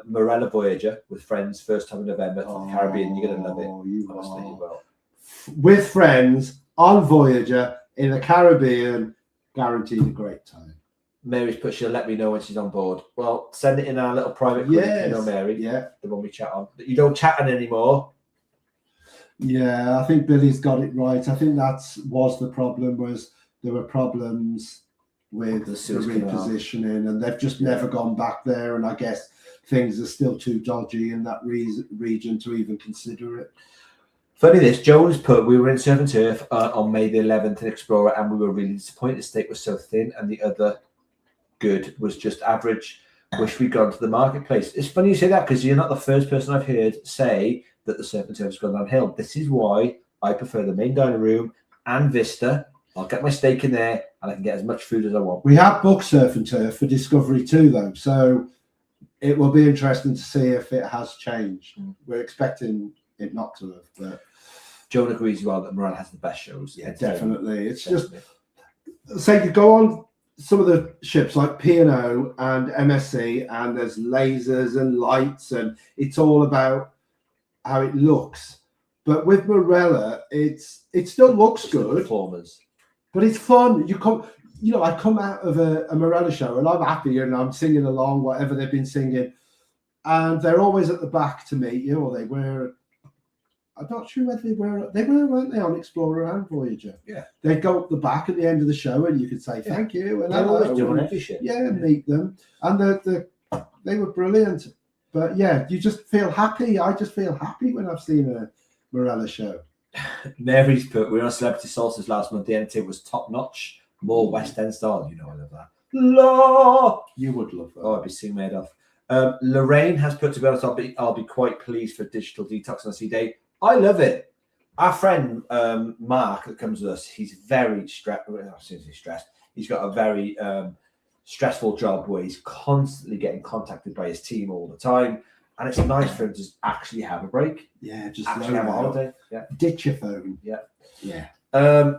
Marella Voyager with friends first time in November to the Caribbean. You're going to love it. Honestly, you will. With friends on Voyager in the Caribbean, guaranteed a great time. Mary's put she'll let me know when she's on board. Well, send it in our little private group, you know, Mary. Yeah. The one we chat on. You don't chat on anymore. Yeah, I think Billy's got it right. I think was the problem, was there were problems with the repositioning, and they've just never gone back there. And I guess things are still too dodgy in that region to even consider it. Funny this, Jones put, we were in Surf and Turf on May the 11th in Explorer, and we were really disappointed. The steak was so thin, and the other good was just average. Wish we'd gone to the marketplace. It's funny you say that, because you're not the first person I've heard say that the Surf and Turf has gone downhill. This is why I prefer the main dining room and Vista. I'll get my steak in there, and I can get as much food as I want. We have booked Surf and Turf for Discovery 2, though, so it will be interesting to see if it has changed. We're expecting it not to have, but Joan agrees well that Marella has the best shows. Yeah, definitely. It's just, say you go on some of the ships like P&O and MSC, and there's lasers and lights, and it's all about how it looks. But with Marella, it still looks good, performers, but it's fun. I come out of a Marella show and I'm happy and I'm singing along whatever they've been singing, and they're always at the back to meet you, or they were. I'm not sure whether weren't they, on Explorer and Voyager? Yeah. They'd go up the back at the end of the show and you could say thank you. And they're always doing every shit. Yeah, meet them. And they were brilliant. But yeah, you just feel happy. I just feel happy when I've seen a Marella show. Mary's put, we were on Celebrity Solstice last month. The entertainment was top notch. More West End style. You know I love that. La! You would love that. Oh, I'd be seeing made off. Lorraine has put, to be honest, I'll be quite pleased for digital detox on C Day. I love it. Our friend Mark that comes with us, he's very stressed. He's got a very stressful job where he's constantly getting contacted by his team all the time, and it's nice for him to actually have a break. Yeah, just actually have a holiday. Yeah, ditch your phone. Yeah.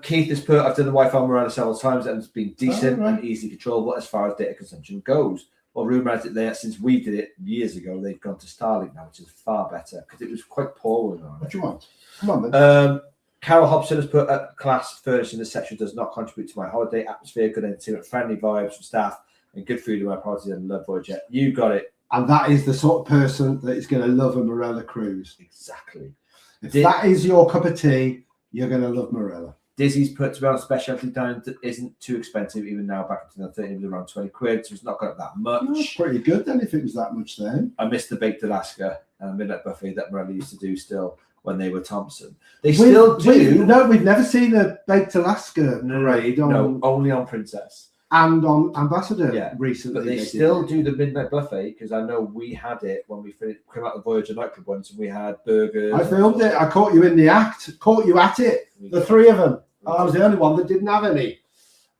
Keith has put, I've done the Wi-Fi on Marella several times and it's been decent and easily controllable as far as data consumption goes. Well, rumour has it that since we did it years ago, they've gone to Starlink now, which is far better because it was quite poor. What do you want? Come on, then. Carol Hobson has put, at class furnishing this section does not contribute to my holiday atmosphere, good entertainment, friendly vibes from staff, and good food in my parties and love Voyager. You got it. And that is the sort of person that is going to love a Marella cruise. Exactly. If that is your cup of tea, you're going to love Marella. Dizzy's put, to be honest, specialty dining that isn't too expensive, even now back in 2013, it was around 20 quid, so it's not got that much. Oh, that's pretty good then, if it was that much then. I missed the Baked Alaska and Midnight Buffet that Marella used to do still when they were Thompson. They still do. No, we've never seen a Baked Alaska parade. No, only on Princess. And on Ambassador recently. But they still do the Midnight Buffet, because I know we had it when we came out of the Voyager nightclub once, and we had burgers. I filmed it. I caught you in the act. Caught you at it. The three of them. I was the only one that didn't have any.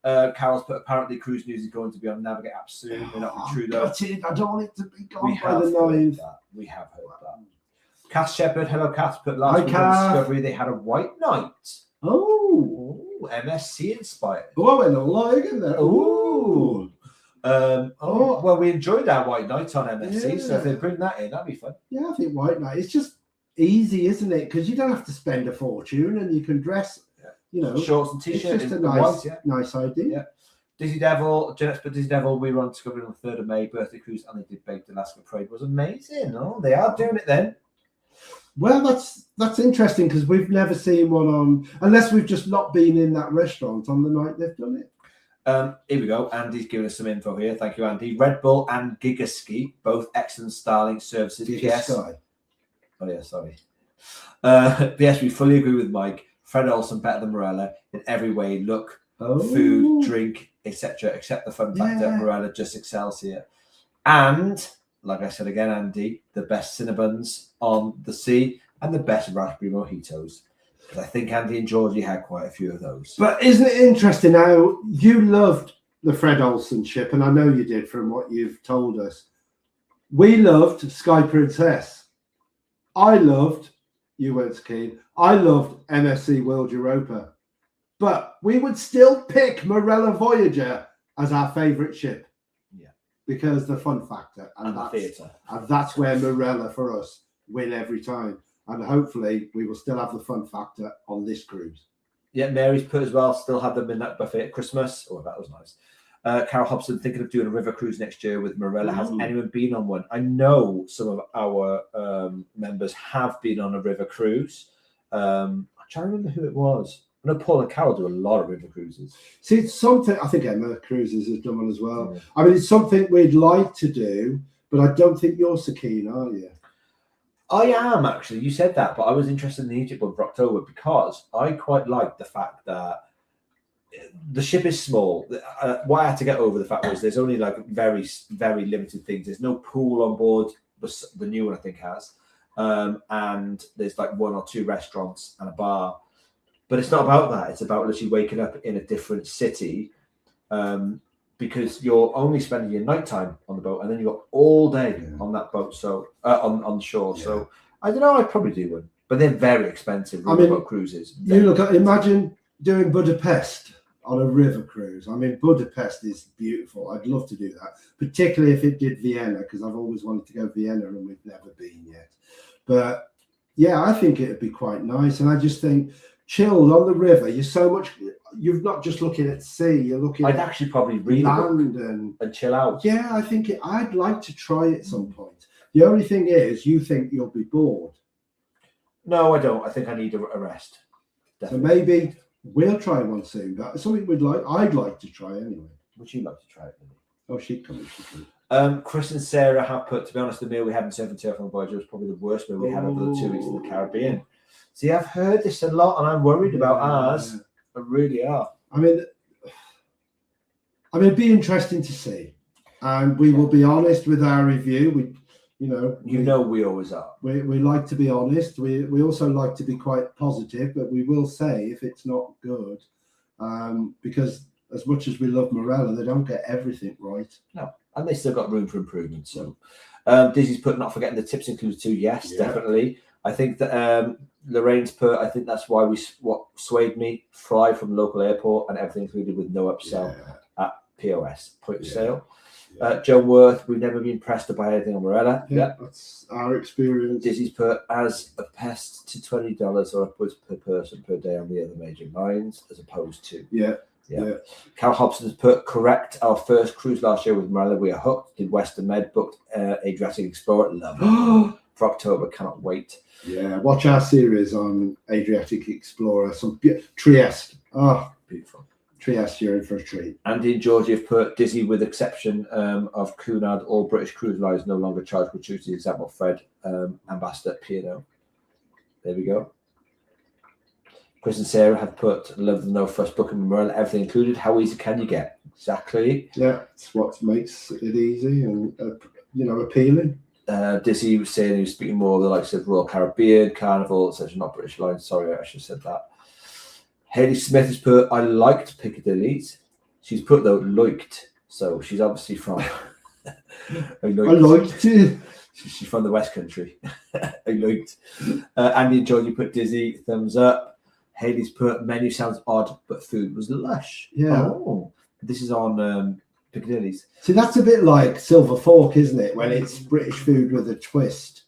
Carol's put, apparently cruise news is going to be on Navigate app soon. May not be true though. I don't want it to be gone by the 9th. We have heard that. Cass Shepherd, hello Cass, put last week on Discovery they had a white night. Oh, MSC inspired. Oh, I went along in there. Oh. Well, we enjoyed our white night on MSC, so if they bring that in, that'd be fun. Yeah, I think white night. It's just easy, isn't it? Because you don't have to spend a fortune, and you can dress. You know, shorts and t-shirts. It's just a nice idea. Yeah. Dizzy Devil, Jeanette's put Dizzy Devil. We were on Discovery on the 3rd of May birthday cruise, and they did Baked Alaska Parade. It was amazing. Oh, they are doing it then. Well, that's interesting because we've never seen one on, unless we've just not been in that restaurant on the night they've done it. Here we go. Andy's giving us some info here. Thank you, Andy. Red Bull and Gigaski, both excellent Starlink services. Gigasky. Oh yeah, sorry. Yes, we fully agree with Mike. Fred Olsen better than Marella in every way. Look, food, drink, etc. Except the fun factor, Marella just excels here. And like I said again, Andy, the best Cinnabons on the sea and the best raspberry mojitos. Because I think Andy and Georgie had quite a few of those. But isn't it interesting how you loved the Fred Olsen ship, and I know you did from what you've told us. We loved Sky Princess. I loved, you weren't so keen, I loved MSC World Europa. But we would still pick Marella Voyager as our favourite ship. Yeah. Because the fun factor. And the theatre. And that's where Marella, for us, win every time. And hopefully we will still have the fun factor on this cruise. Yeah, Mary's put as well, still had the Midnight Buffet at Christmas. Oh, that was nice. Carol Hobson thinking of doing a river cruise next year with Marella. Has anyone been on one? I know some of our members have been on a river cruise. I'm trying to remember who it was. I know Paul and Carol do a lot of river cruises. See, it's something, I think Emma Cruises has done one as well. Yeah. I mean, it's something we'd like to do, but I don't think you're so keen, are you? I am, actually. You said that, but I was interested in the Egypt one for October because I quite like the fact that the ship is small. What I had to get over the fact was there's only like very, very limited things. There's no pool on board. The new one, I think, has. And there's like 1 or 2 restaurants and a bar. But it's not about that. It's about literally waking up in a different city, because you're only spending your nighttime on the boat, and then you've got all day on that boat. So on shore. Yeah. So I don't know. I'd probably do one, but they're very expensive. Boat cruises. You look at, imagine doing Budapest on a river cruise. I mean, Budapest is beautiful. I'd love to do that, particularly if it did Vienna, because I've always wanted to go to Vienna and we've never been yet. But yeah, I think it'd be quite nice. And I just think chilled on the river, you're not just looking at sea, you're looking I'd actually probably read land and chill out. Yeah, I think I'd like to try it at some point. The only thing is, you think you'll be bored. No, I don't. I think I need a rest. Definitely. So maybe we'll try one soon. That's something I'd like to try anyway. Would you like to try it, Lily? Oh, she'd come. Chris and Sarah have put, to be honest, the meal we had in Surf and Turf on Voyager was probably the worst meal we had over the 2 weeks in the Caribbean. See, I've heard this a lot, and I'm worried about ours. Yeah. I really are. I mean, it'd be interesting to see, and we will be honest with our review. We always are. We like to be honest. We also like to be quite positive, but we will say if it's not good, because as much as we love Marella, they don't get everything right. No, and they still got room for improvement. So, Dizzy's put, not forgetting the tips included too. Yes, definitely. I think that Lorraine's put, I think that's why what swayed me, fly from the local airport and everything included with no upsell at POS, point of sale. Joan Worth, we've never been impressed by anything on Marella. Yeah, that's our experience. Dizzy's put, as a pest to $20 or upwards per person per day on the other major lines, as opposed to. Yeah. Cal Hobson has put, correct, our first cruise last year with Marella, we are hooked, did Western Med, booked Adriatic Explorer, love it. For October, cannot wait. Yeah, watch our series on Adriatic Explorer, some Trieste. Oh, beautiful. Trieste, you're in for a treat. Andy and Georgie have put, Dizzy, with exception of Cunard, all British cruise lines no longer charge gratuity, example Fred, Ambassador P&O. There we go. Chris and Sarah have put, love the no-fuss booking with Marella, everything included. How easy can you get? Exactly. Yeah, it's what makes it easy and appealing. Dizzy was saying he was speaking more of the likes of Royal Caribbean, Carnival, etc., not British Lines. Sorry, I should have said that. Haley Smith has put, I liked Piccadilly's. She's put, though, liked. So she's obviously from... I liked it. She's from the West Country. I liked. Andy and Georgie put Dizzy, thumbs up. Haley's put, menu sounds odd, but food was lush. Yeah. Oh, this is on... Piccadilly's. See, that's a bit like Silver Fork, isn't it? When it's British food with a twist.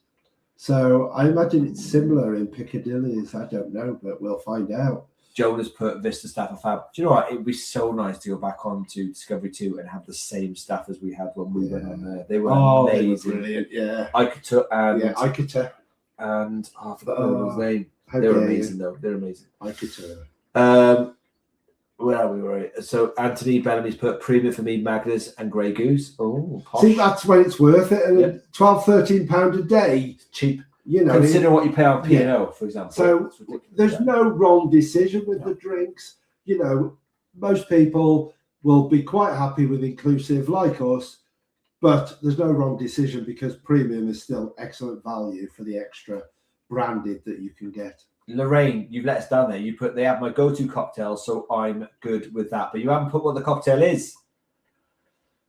So I imagine it's similar in Piccadilly's. I don't know, but we'll find out. Joan has put Vista staff are fab. Do you know what? It'd be so nice to go back on to Discovery 2 and have the same staff as we had when we went on there. They were amazing. They were brilliant, yeah. Iketa and Iketa. And I forgot his name. They were amazing though. They're amazing. Iketa. Where are we? Right. So Anthony Bellamy's put premium for me, Magda's and Grey Goose. Oh, posh. See, that's when it's worth it. And £12-13 a day, cheap. Consider what you pay on P&O, for example. So there's no wrong decision with the drinks. Most people will be quite happy with inclusive, like us, but there's no wrong decision because premium is still excellent value for the extra branded that you can get. Lorraine, you've let us down there. You put, they have my go-to cocktail, so I'm good with that. But you haven't put what the cocktail is.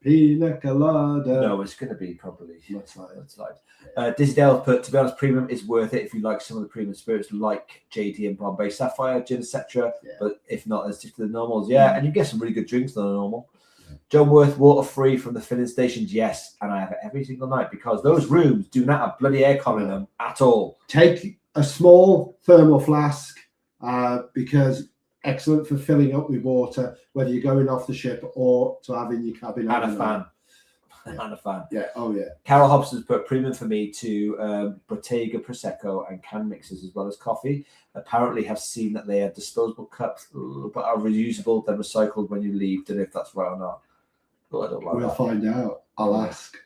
Pina colada. No, it's going to be probably mudslide. Dizzy Dale put, to be honest, premium is worth it if you like some of the premium spirits like JD and Bombay Sapphire, gin, etc. Yeah. But if not, let's stick to the normals. Yeah, and you get some really good drinks on the normal. Yeah. John Worth, water-free from the filling stations, yes. And I have it every single night because those rooms do not have bloody aircon in them at all. Take a small thermal flask because excellent for filling up with water, whether you're going off the ship or to have in your cabin. And a fan. And a fan. Yeah. Oh, yeah. Carol Hobson's put premium for me to Bottega Prosecco and can mixers as well as coffee. Apparently have seen that they have disposable cups but are reusable, then recycled when you leave. Don't know if that's right or not. But I don't like we'll that. Find out. I'll ask.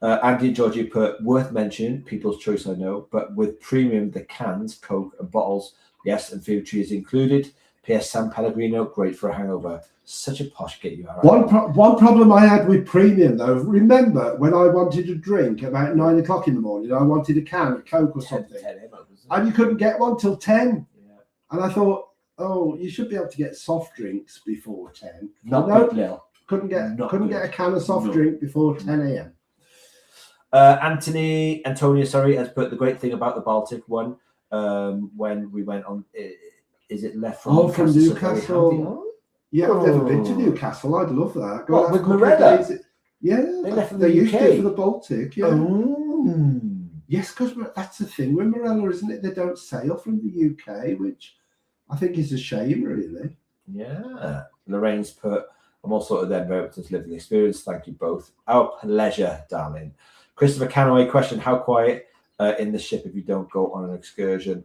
Andy and Georgie put, worth mention, people's choice I know, but with premium, the cans, Coke and bottles, yes, and food trees included. P.S. San Pellegrino, great for a hangover. Such a posh get you are. One problem I had with premium, though, remember when I wanted a drink about 9 o'clock in the morning, I wanted a can of Coke or something, 10, and you couldn't get one till 10. Yeah. And I thought, oh, you should be able to get soft drinks before 10. Not no, good, Lil. couldn't Not get good. a can of soft drink before 10 a.m. Antonio, has put the great thing about the Baltic one when we went on. Is it left from from Newcastle? Yeah, I've never been to Newcastle. I'd love that. What, with Morella? Yeah, they left from they the used UK. it for the Baltic. Yeah. Oh. Yes, because that's the thing with Morella, isn't it? They don't sail from the UK, which I think is a shame, really. Yeah. Lorraine's put, I'm all sort of there, very to live the experience. Thank you both. Our pleasure, darling. Christopher Canaway question: how quiet in the ship if you don't go on an excursion?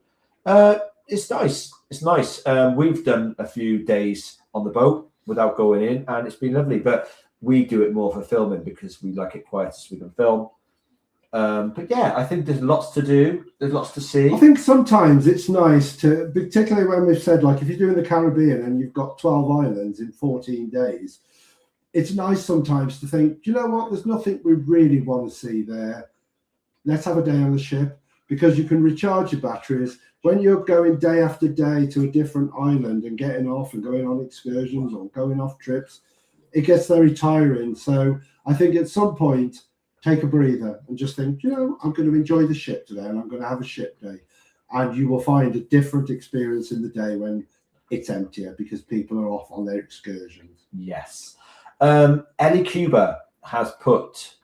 It's nice. It's nice. We've done a few days on the boat without going in, and it's been lovely. But we do it more for filming because we like it quiet so we can film. But yeah, I think there's lots to do. There's lots to see. I think sometimes it's nice to, particularly when we've said, like, if you're doing the Caribbean and you've got 12 islands in 14 days, it's nice sometimes to think, do you know what? There's nothing we really want to see there. Let's have a day on the ship, because you can recharge your batteries. When you're going day after day to a different island and getting off and going on excursions or going off trips, it gets very tiring. So I think at some point, take a breather and just think, you know, I'm going to enjoy the ship today and I'm going to have a ship day. And you will find a different experience in the day when it's emptier because people are off on their excursions. Yes. Ellie Cuba has put...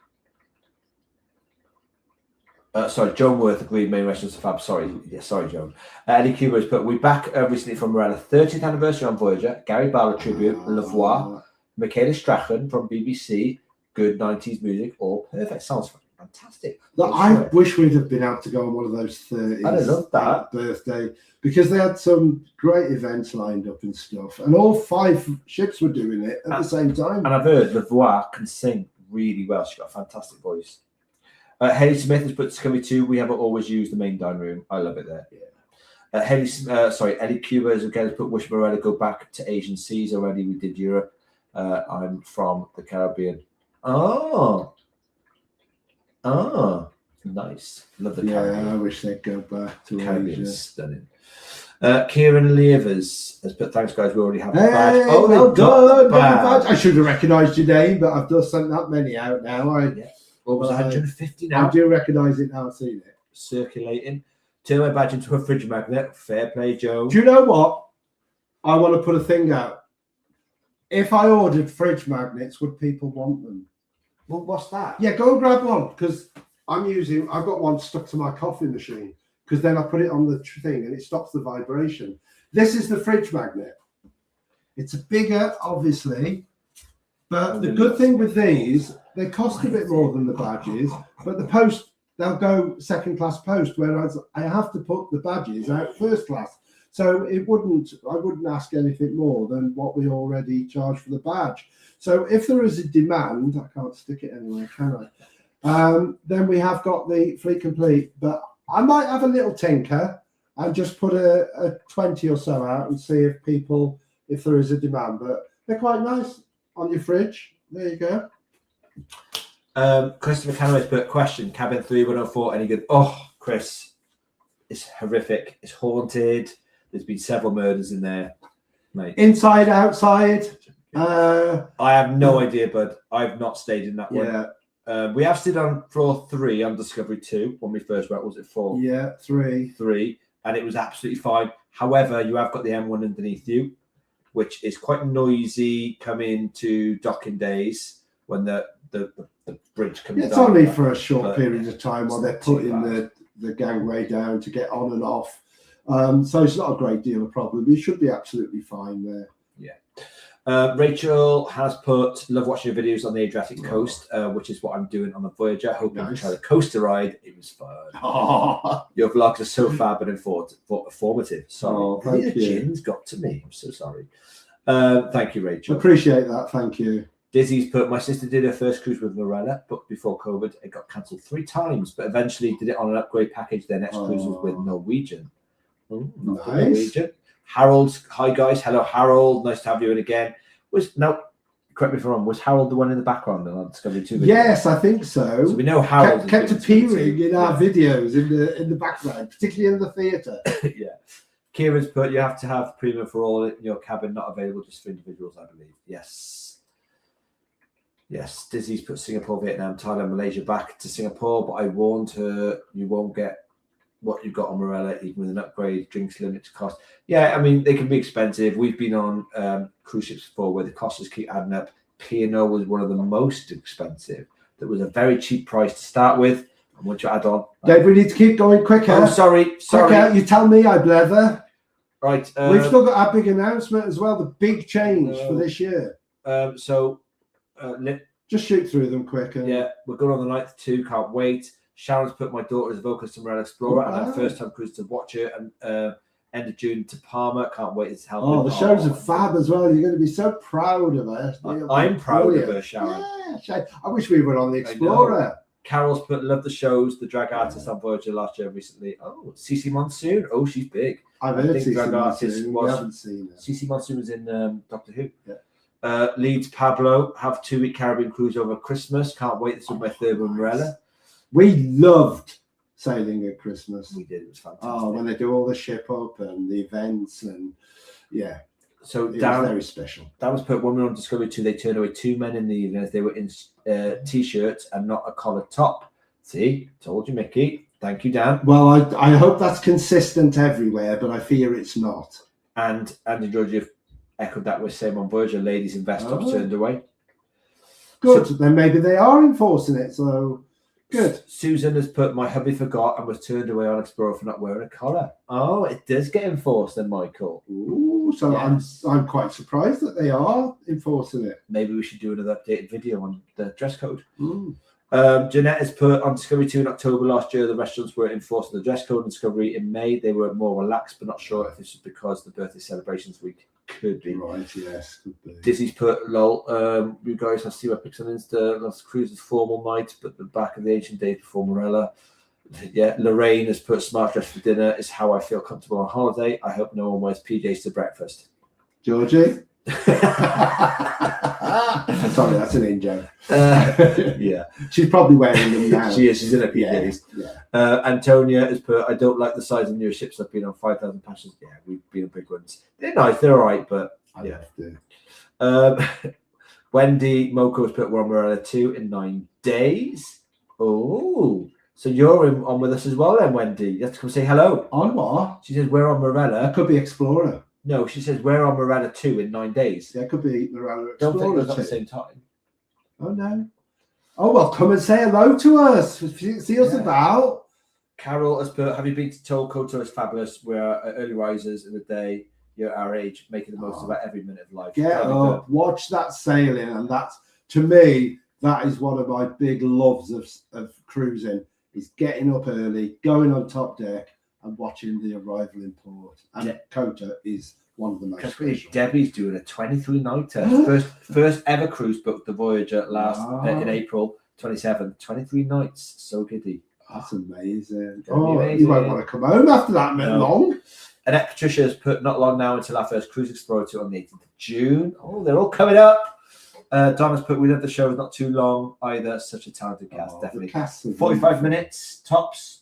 Joan Worth agreed main restaurants are fab. Sorry, Joan. Eddie Cuba has put, we're back recently from Morella, 30th anniversary on Voyager, Gary Barlow tribute, Le Voir, Michaela Strachan from BBC, good 90s music, all perfect. Sounds fantastic. Look, I wish we'd have been able to go on one of those 30s. I'd love that. Birthday, because they had some great events lined up and stuff, and all 5 ships were doing it at the same time. And I've heard Le Voir can sing really well. She's got a fantastic voice. Haley Smith has put Discovery 2. We haven't always used the main dining room. I love it there. Yeah. Eddie Cuba has again put Wish Morella go back to Asian seas already. We did Europe. I'm from the Caribbean. Oh, nice. Love the Caribbean. Yeah, I wish they'd go back to Caribbean. Asia. Stunning. Kieran Levers has put, thanks guys, we already have the badge. Hey, Oh, well done. badge. I should have recognised your name, but I've just sent that many out now. Yeah. What was 150 now? I do recognise it now. I've seen it. Circulating. Turn my badge into a fridge magnet. Fair play, Joe. Do you know what? I want to put a thing out. If I ordered fridge magnets, would people want them? Well, what's that? Yeah, go and grab one, because I've got one stuck to my coffee machine, because then I put it on the thing and it stops the vibration. This is the fridge magnet. It's bigger, obviously, but the good thing with these, they cost a bit more than the badges, but the post, they'll go second class post, whereas I have to put the badges out first class. So I wouldn't ask anything more than what we already charge for the badge. So if there is a demand, I can't stick it anywhere, can I? Then we have got the Fleet Complete, but I might have a little tinker and just put a 20 or so out and see if there is a demand. But they're quite nice on your fridge. There you go. Christopher Canaway's put question, cabin 3104, any good? Oh, Chris, it's horrific. It's haunted. There's been several murders in there, mate. Inside, outside. I have no idea, bud. I've not stayed in that one. Yeah. We have stayed on floor 3 on Discovery 2 when we first went. Was it 4? Yeah, 3. 3, and it was absolutely fine. However, you have got the M1 underneath you, which is quite noisy coming to docking days when the bridge comes down. It's only for a short period of time while they're putting the gangway down to get on and off. So it's not a great deal of problem. You should be absolutely fine there. Yeah. Rachel has put, love watching your videos on the Adriatic coast, which is what I'm doing on the Voyager. Hoping to try the coaster ride. It was fun. Your vlogs are so fab and informative. Sorry. Thank you. Gin's got to me. I'm so sorry. Thank you, Rachel. Appreciate that. Thank you. Dizzy's put, my sister did her first cruise with Morella, booked before COVID. It got cancelled 3 times, but eventually did it on an upgrade package. Their next cruise was with Norwegian. Nice. Norwegian. Harold's, hi guys. Hello, Harold. Nice to have you in again. Correct me if I'm wrong, was Harold the one in the background on Discovery 2 video? Yes, I think so. So we know Harold kept appearing in our videos in the background, particularly in the theatre. Yeah. Kieran's put, you have to have premium for all in your cabin, not available just for individuals, I believe. Yes. Yes. Dizzy's put Singapore, Vietnam, Thailand, Malaysia back to Singapore, but I warned her you won't get what you got on Marella, even with an upgrade, drinks limits cost. Yeah, I mean, they can be expensive. We've been on cruise ships before where the costs keep adding up. P&O was one of the most expensive. That was a very cheap price to start with. And once you add on... Dave, we need to keep going quicker. Oh, sorry. Quicker. You tell me I blether. Right. We've still got our big announcement as well, the big change for this year. Just shoot through them quicker. Yeah, we're going on the 9th too. Can't wait. Sharon's put my daughter as a vocalist to Marella Explorer and her first time cruise to watch her and end of June to Palma. Can't wait to help her. Oh, the shows are fab as well. You're going to be so proud of her. I'm proud of her, Sharon. Yeah, I wish we were on the Explorer. Carol's put, love the shows. The drag artist on Voyager last year recently. Oh, Cece Monsoon. Oh, she's big. I've heard Cece drag artist was. We haven't seen her. Cece Monsoon was in Doctor Who. Yeah. Leeds Pablo have 2-week Caribbean cruise over Christmas. Can't wait. This was my third one, Marella. We loved sailing at Christmas. We did. It was fantastic. Oh, when they do all the ship up and the events and yeah. So it Dan, was very special. That was put when we were on Discovery 2. They turned away 2 men in the evening as they were in t-shirts and not a collared top. See, told you, Mickey. Thank you, Dan. Well, I hope that's consistent everywhere, but I fear it's not. And Andy Georgiev echoed that with same on Voyager. Ladies in vest tops turned away. Good. So, then maybe they are enforcing it. So good. Susan has put, my hubby forgot and was turned away on Explorer for not wearing a collar. Oh, it does get enforced then, Michael. Ooh, so yes. I'm quite surprised that they are enforcing it. Maybe we should do another updated video on the dress code. Mm. Jeanette has put, on Discovery 2 in October last year, the restaurants were enforcing the dress code. On Discovery in May, they were more relaxed, but not sure if this was because the birthday celebrations week. Could be. Right, yes, could be. Disney's put, lol, you guys have seen my pics on Insta. Lost Cruises formal night, but the back of the ancient days before Marella. Yeah, Lorraine has put, smart dress for dinner is how I feel comfortable on holiday. I hope no one wears PJs to breakfast. Georgie? Sorry, that's an in-joke. Yeah. She's probably wearing them now. She is, she's in her PJs. Yeah. Antonia has put, I don't like the size of newer ships I've been on, 5,000 passengers. Yeah, we've been on big ones. They're nice, they're all right, but yeah. Wendy Moko has put, we're on Marella 2 in 9 days. Oh, so you're on with us as well then, Wendy. You have to come say hello. On what? She says, we're on Marella. It could be Explorer. No, she says, we're on Marella 2 in 9 days. Yeah, it could be Marella Explorer. Don't think it was at the same time. Oh, no. Oh, well, come and say hello to us. See us about. Carol has put, have you been to Koto? It's fabulous. We're early risers in the day. You're our age, making the most of every minute of life. Get up, watch that sailing. And that's, to me, that is one of my big loves of cruising, is getting up early, going on top deck and watching the arrival in port. And Koto is one of the most special. Debbie's doing a 23-nighter. first ever cruise booked the Voyager in April 27th. 23 nights. So giddy. That's amazing. Amazing. You won't want to come home after that long. And Patricia has put, not long now until our first Cruise Explorer 2 on the 18th of June. Oh, they're all coming up. Donna's put, we love the show. It's not too long either. Such a talented cast, definitely. 45 minutes, tops.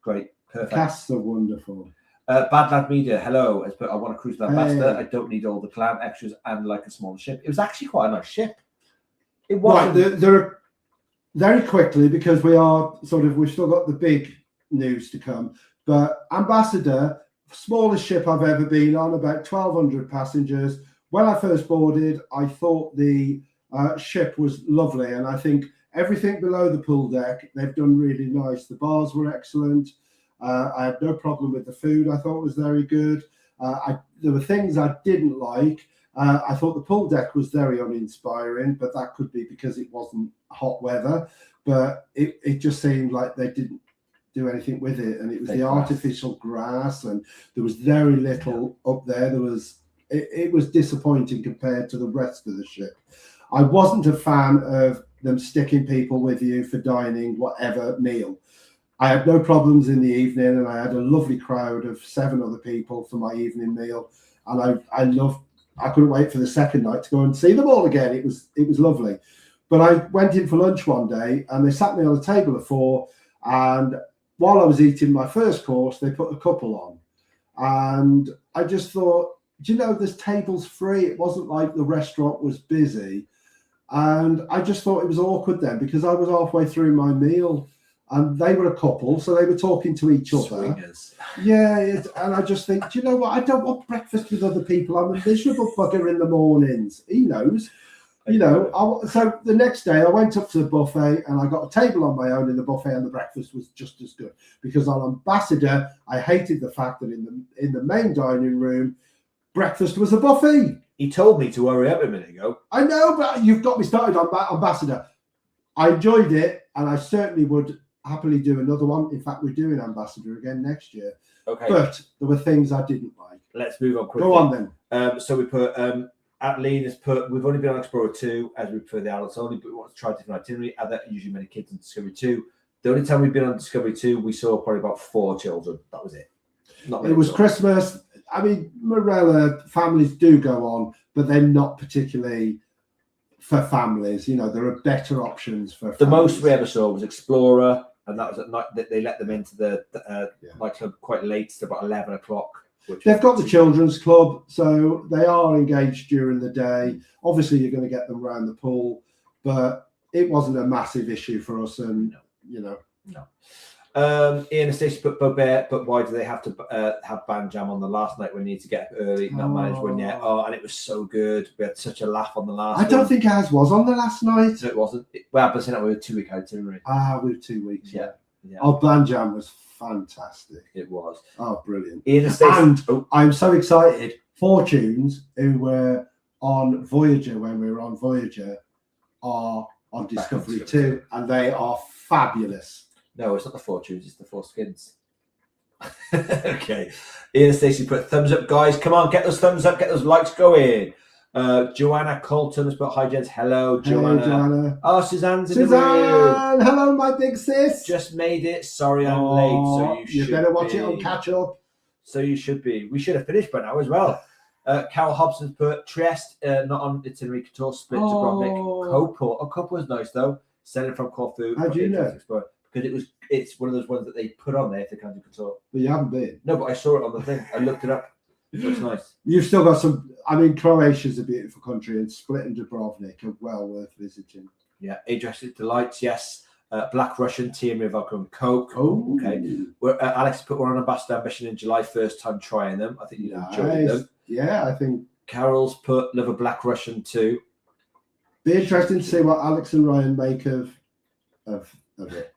Great. Perfect. The casts are wonderful. Bad Lad Media, hello. Has put, I want to cruise with Ambassador. I don't need all the clam extras and like a smaller ship. It was actually quite a nice ship. It was. Right, there are very quickly, because we've still got the big news to come. But Ambassador, smallest ship I've ever been on, about 1,200 passengers. When I first boarded, I thought the ship was lovely, and I think everything below the pool deck, they've done really nice. The bars were excellent. I had no problem with the food. I thought it was very good. There were things I didn't like. I thought the pool deck was very uninspiring, but that could be because it wasn't hot weather. But it just seemed like they didn't do anything with it, and it was artificial grass, and there was very little up there. It was disappointing compared to the rest of the ship. I wasn't a fan of them sticking people with you for dining whatever meal. I had no problems in the evening, and I had a lovely crowd of 7 other people for my evening meal, and I couldn't wait for the second night to go and see them all again. It was lovely. But I went in for lunch one day, and they sat me on a table of 4, and while I was eating my first course, they put a couple on. And I just thought, do you know, there's tables free. It wasn't like the restaurant was busy. And I just thought it was awkward then because I was halfway through my meal and they were a couple, so they were talking to each other. Swingers. Yeah, and I just think, do you know what? I don't want breakfast with other people. I'm a miserable bugger in the mornings. He knows. You know, so the next day I went up to the buffet and I got a table on my own in the buffet and the breakfast was just as good. Because on Ambassador, I hated the fact that in the main dining room, breakfast was a buffet. He told me to hurry up a minute ago. I know, but you've got me started on Ambassador. I enjoyed it and I certainly would happily do another one. In fact, we're doing Ambassador again next year. Okay. But there were things I didn't like. Let's move on quickly. Go on then. So we put... Lean has put, we've only been on Explorer 2 as we prefer the adults only, but we want to try a different itinerary. Usually many kids on Discovery 2. The only time we've been on Discovery 2, we saw probably about 4 children. That was it. It was Christmas. I mean, Marella families do go on, but they're not particularly for families. You know, there are better options for families. The most we ever saw was Explorer, and that was at night. They let them into the nightclub quite late, so about 11 o'clock. They've got the children's club, so they are engaged during the day. Obviously, you're going to get them around the pool, but it wasn't a massive issue for us. And No. Ian and Stacey put Bobette, but why do they have to have band jam on the last night when we need to get up early? Not managed one yet. Oh, and it was so good. We had such a laugh on the last. I don't think ours was on the last night. So it wasn't. Well, but saying that we were 2 week itinerary. We were 2 weeks. Yeah. Our band jam was fantastic. It was. Oh, brilliant. Ian and Stacey, I'm so excited. Fortunes, who were on Voyager when we were on Voyager, are on Discovery 2, and they are fabulous. No, it's not the Fortunes, it's the Four Skins. Okay. Ian and Stacey put thumbs up, guys. Come on, get those thumbs up, get those likes going. Joanna Colton has put hi, gents. Hello, Joanna. Hey, Joanna. Oh, Suzanne's in the room. Hello, my big sis. Just made it. Sorry, I'm late. So you better watch it on catch up. So you should be. We should have finished by now as well. Carol Hobson's put Trieste, not on itinerary, Couture, split to Dubrovnik. Cope was nice though. Selling from Corfu. How do you know? Because it's one of those ones that they put on there if they can't do Couture. But you haven't been. No, but I saw it on the thing. I looked it up. It looks nice. You've still got some. I mean, Croatia's a beautiful country, and Split and Dubrovnik are well worth visiting. Yeah, Adriatic Delights, yes. Black Russian, Tia Mivalko and Coke. Oh, okay. Alex put one on Ambassador Ambition in July, first time trying them. I think you enjoyed them. Yeah, I think. Carol's put Love a Black Russian too. Be interesting to see what Alex and Ryan make of it.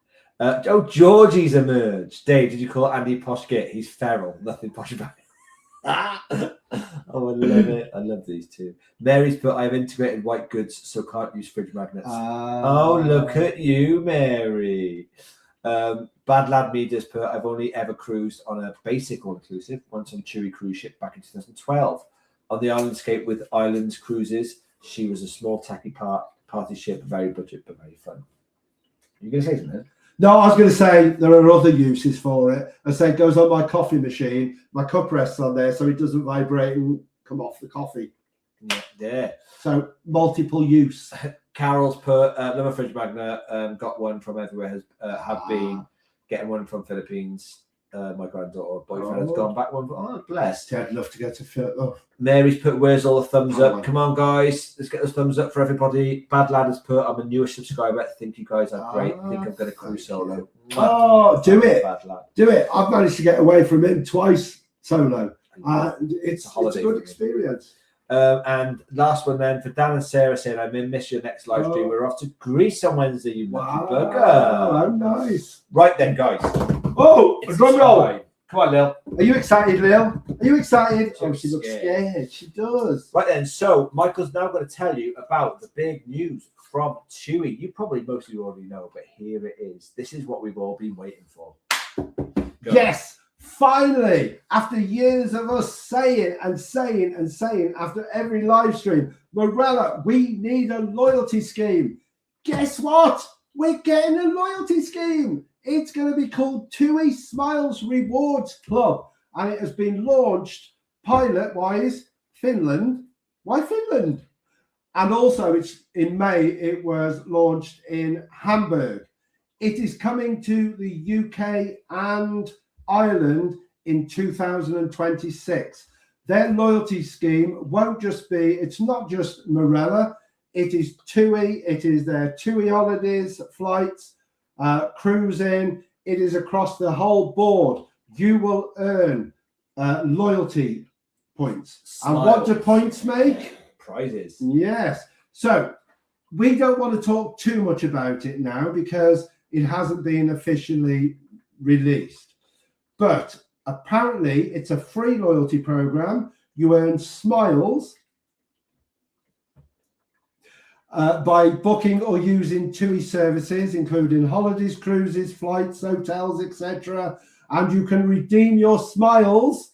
Georgie's emerged. Dave, did you call Andy Posh Git? He's feral. Nothing posh about it. Oh, I love it. I love these two. Mary's put, I have integrated white goods, so can't use fridge magnets. Oh, look at you, Mary. Bad Lad Media's put, I've only ever cruised on a basic all-inclusive, once on a Chewy cruise ship back in 2012. On the Islandscape with Islands Cruises, she was a small tacky party ship, very budget, but very fun. You going to say something? No, I was going to say there are other uses for it. I say it goes on my coffee machine. My cup rests on there so it doesn't vibrate and come off the coffee. Yeah. So multiple use. Carol's put Love a Fridge Magnet. Got one from everywhere. Have been getting one from Philippines. My granddaughter boyfriend has gone back one. Oh, blessed. Yeah, I'd love to get to Philip. Mary's put, where's all the thumbs up? Come on, guys. Let's get those thumbs up for everybody. Bad Lad has put, I'm a newer subscriber. I think you guys are great. I think I'm going to cruise solo. Oh, do it. Bad Lad. Do it. I've managed to get away from him twice solo. It's a good experience. And last one then for Dan and Sarah saying, I may miss your next live stream. We're off to Greece on Wednesday, you lucky bugger. Oh, nice. Right then, guys. Oh, a drum roll. Come on, Lil. Are you excited, Lil? Are you excited? Oh, she looks scared. She does. Right then, so Michael's now going to tell you about the big news from Chewy. You probably mostly already know, but here it is. This is what we've all been waiting for. Go. Yes, finally, after years of us saying after every live stream, Marella, we need a loyalty scheme. Guess what? We're getting a loyalty scheme. It's going to be called TUI Smiles Rewards Club, and it has been launched pilot-wise Finland. Why Finland? And also, it's in May. It was launched in Hamburg. It is coming to the UK and Ireland in 2026. Their loyalty scheme won't just be, it's not just Marella, it is TUI, it is their TUI holidays, flights, cruising, it is across the whole board. You will earn loyalty points. Smiles. And what do points make? Prizes. Yes. So we don't want to talk too much about it now because it hasn't been officially released. But apparently it's a free loyalty program. You earn smiles by booking or using TUI services, including holidays, cruises, flights, hotels, etc. And you can redeem your smiles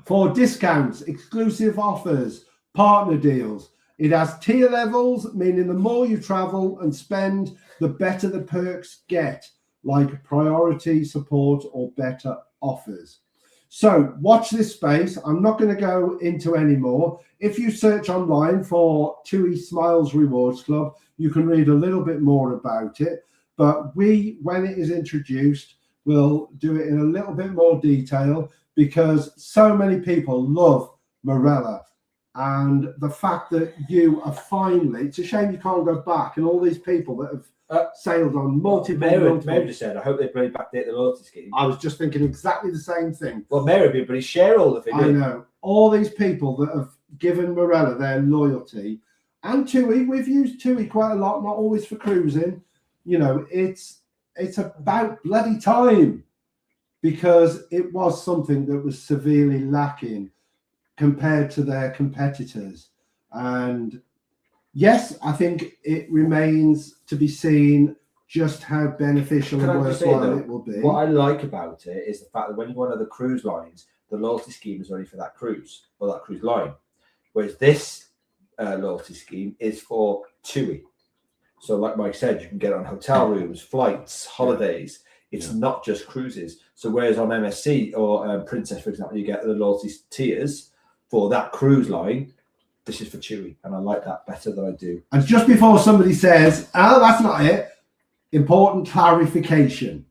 for discounts, exclusive offers, partner deals. It has tier levels, meaning the more you travel and spend, the better the perks get, like priority support or better offers. So watch this space. I'm not going to go into any more. If you search online for TUI Smiles Rewards Club, you can read a little bit more about it. But when it is introduced, we'll do it in a little bit more detail because so many people love Marella. And the fact that you are finally, it's a shame you can't go back, and all these people that have sailed on multiple. Mary just said, I hope they bring backdate the loyalty scheme. I was just thinking exactly the same thing. Well, Mary would be a British shareholder. I know. All these people that have given Marella their loyalty, and TUI, we've used TUI quite a lot, not always for cruising. You know, it's about bloody time because it was something that was severely lacking compared to their competitors. And yes, I think it remains to be seen just how beneficial and worthwhile it will be. What I like about it is the fact that when you go on other cruise lines, the loyalty scheme is only for that cruise or that cruise line. Whereas this loyalty scheme is for TUI. So like Mike said, you can get on hotel rooms, flights, holidays. It's not just cruises. So whereas on MSC or Princess, for example, you get the loyalty tiers for that cruise line, this is for TUI. And I like that better than I do. And just before somebody says, oh, that's not it, important clarification.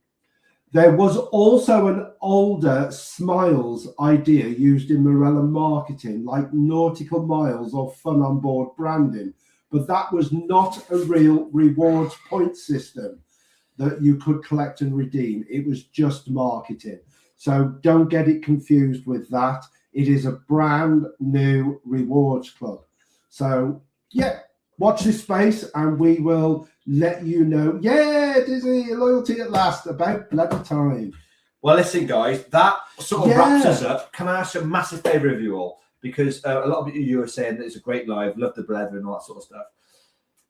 There was also an older Smiles idea used in Marella marketing, like nautical miles or fun on board branding. But that was not a real rewards point system that you could collect and redeem. It was just marketing. So don't get it confused with that. It is a brand new rewards club. So yeah, watch this space and we will let you know. Yeah, Disney loyalty at last, about bloody time. Well, listen, guys, that sort of wraps us up. Can I ask a massive favour of you all? Because a lot of you are saying that it's a great live, love the blether and all that sort of stuff.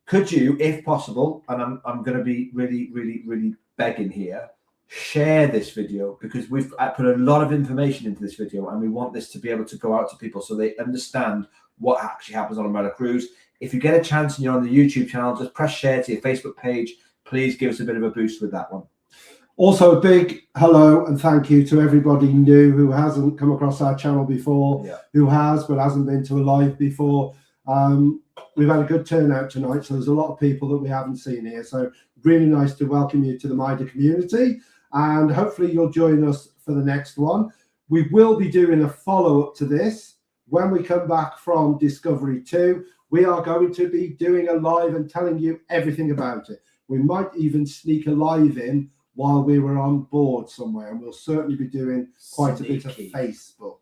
Could you, if possible, and I'm going to be really, really, really begging here, share this video, because we've put a lot of information into this video and we want this to be able to go out to people so they understand what actually happens on a Marella cruise. If you get a chance and you're on the YouTube channel, just press share to your Facebook page. Please give us a bit of a boost with that one. Also, a big hello and thank you to everybody new who hasn't come across our channel before, who has but hasn't been to a live before. We've had a good turnout tonight, so there's a lot of people that we haven't seen here. So really nice to welcome you to the MIDA community, and hopefully you'll join us for the next one. We will be doing a follow-up to this. When we come back from Discovery 2, we are going to be doing a live and telling you everything about it. We might even sneak a live in while we were on board somewhere, and we'll certainly be doing quite a bit of Facebook.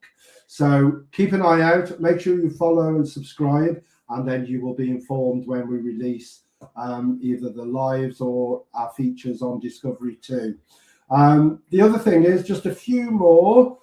So keep an eye out, make sure you follow and subscribe, and then you will be informed when we release either the lives or our features on Discovery 2. The other thing is just a few more.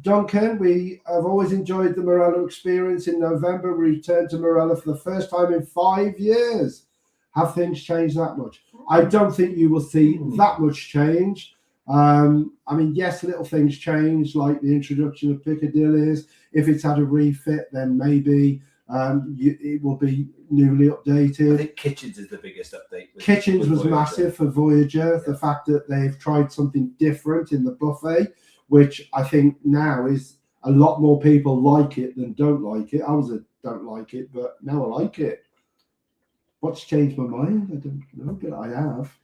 Duncan, we have always enjoyed the Marella experience. In November, we returned to Marella for the first time in 5 years. Have things changed that much? I don't think you will see that much change. I mean, yes, little things change, like the introduction of Piccadilly's. If it's had a refit, then maybe it will be newly updated. I think Kitchens is the biggest update. Kitchens was massive for Voyager. The fact that they've tried something different in the buffet, which I think now is a lot more people like it than don't like it. I was a don't like it, but now I like it. What's changed my mind? I don't know, but I have.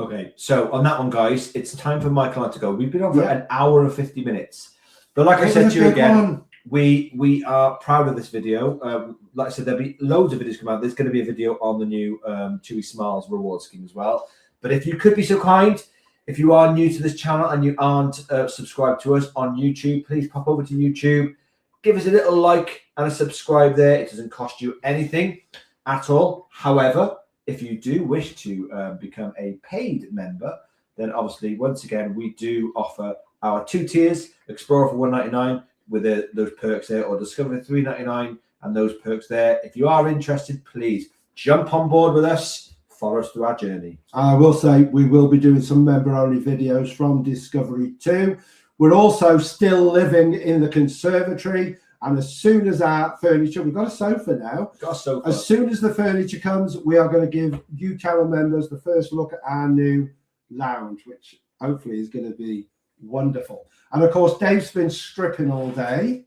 Okay, so on that one, guys, it's time for Michael and I to go. We've been on for an hour and 50 minutes. But like I said to you again, we are proud of this video. Like I said, there'll be loads of videos come out. There's going to be a video on the new Chewy Smiles reward scheme as well. But if you could be so kind, if you are new to this channel and you aren't subscribed to us on YouTube, please pop over to YouTube, give us a little like and a subscribe there. It doesn't cost you anything at all. However, if you do wish to become a paid member, then obviously, once again, we do offer our 2 tiers, Explorer for $1.99 with those perks there, or Discover for $3.99 and those perks there. If you are interested, please jump on board with us. Follow us through our journey. I will say we will be doing some member-only videos from Discovery 2. We're also still living in the conservatory. And as soon as our furniture, we've got a sofa now. Got a sofa. As soon as the furniture comes, we are going to give you channel members the first look at our new lounge, which hopefully is going to be wonderful. And of course, Dave's been stripping all day.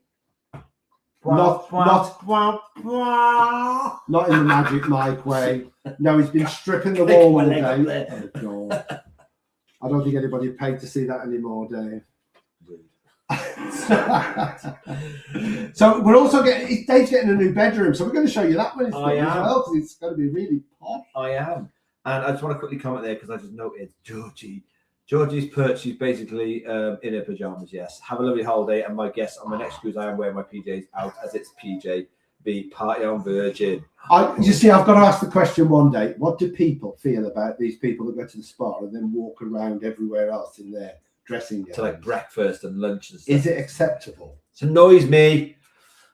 Not in the Magic Mike way. No, he's been stripping the wall all day. Oh, God. I don't think anybody paid to see that anymore, Dave. So we're also getting Dave's getting a new bedroom, so we're going to show you that one as well, because it's going to be really posh. I am, and I just want to quickly comment there because I just noted Georgie's perch. She's basically in her pajamas. Yes, have a lovely holiday, and my guess on my next cruise, I am wearing my PJs out as it's PJB party on Virgin. You see, I've got to ask the question one day: what do people feel about these people that go to the spa and then walk around everywhere else in their dressing gown? To like breakfast and lunch and stuff. Is it acceptable? It annoys me.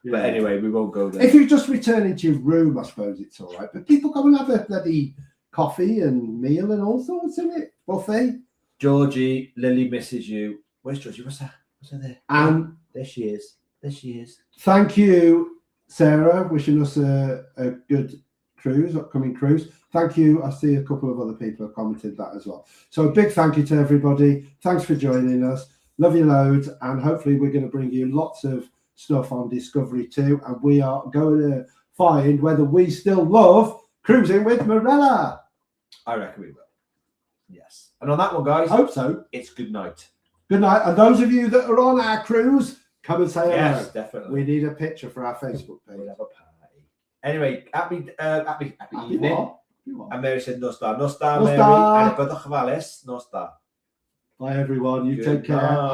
Yeah. But anyway, we won't go there. If you just return into your room, I suppose it's all right. But people go and have a bloody coffee and meal and all sorts, isn't it? Buffet. Georgie, Lily misses you. Where's Georgie? What's that? What's that there? And there she is. There she is. Thank you, Sarah, wishing us a good cruise, upcoming cruise. Thank you. I see a couple of other people have commented that as well. So a big thank you to everybody. Thanks for joining us. Love you loads. And hopefully we're going to bring you lots of stuff on Discovery 2. And we are going to find whether we still love cruising with Marella. I reckon we will. Yes. And on that one, guys. Hope so. It's good night. Good night. And those of you that are on our cruise, come and say hello. Yes, definitely. We need a picture for our Facebook page. We'll have a party. Anyway, happy evening. What? And Mary said, no star, Mary. star. And no star. Bye, everyone. You Good take care. night.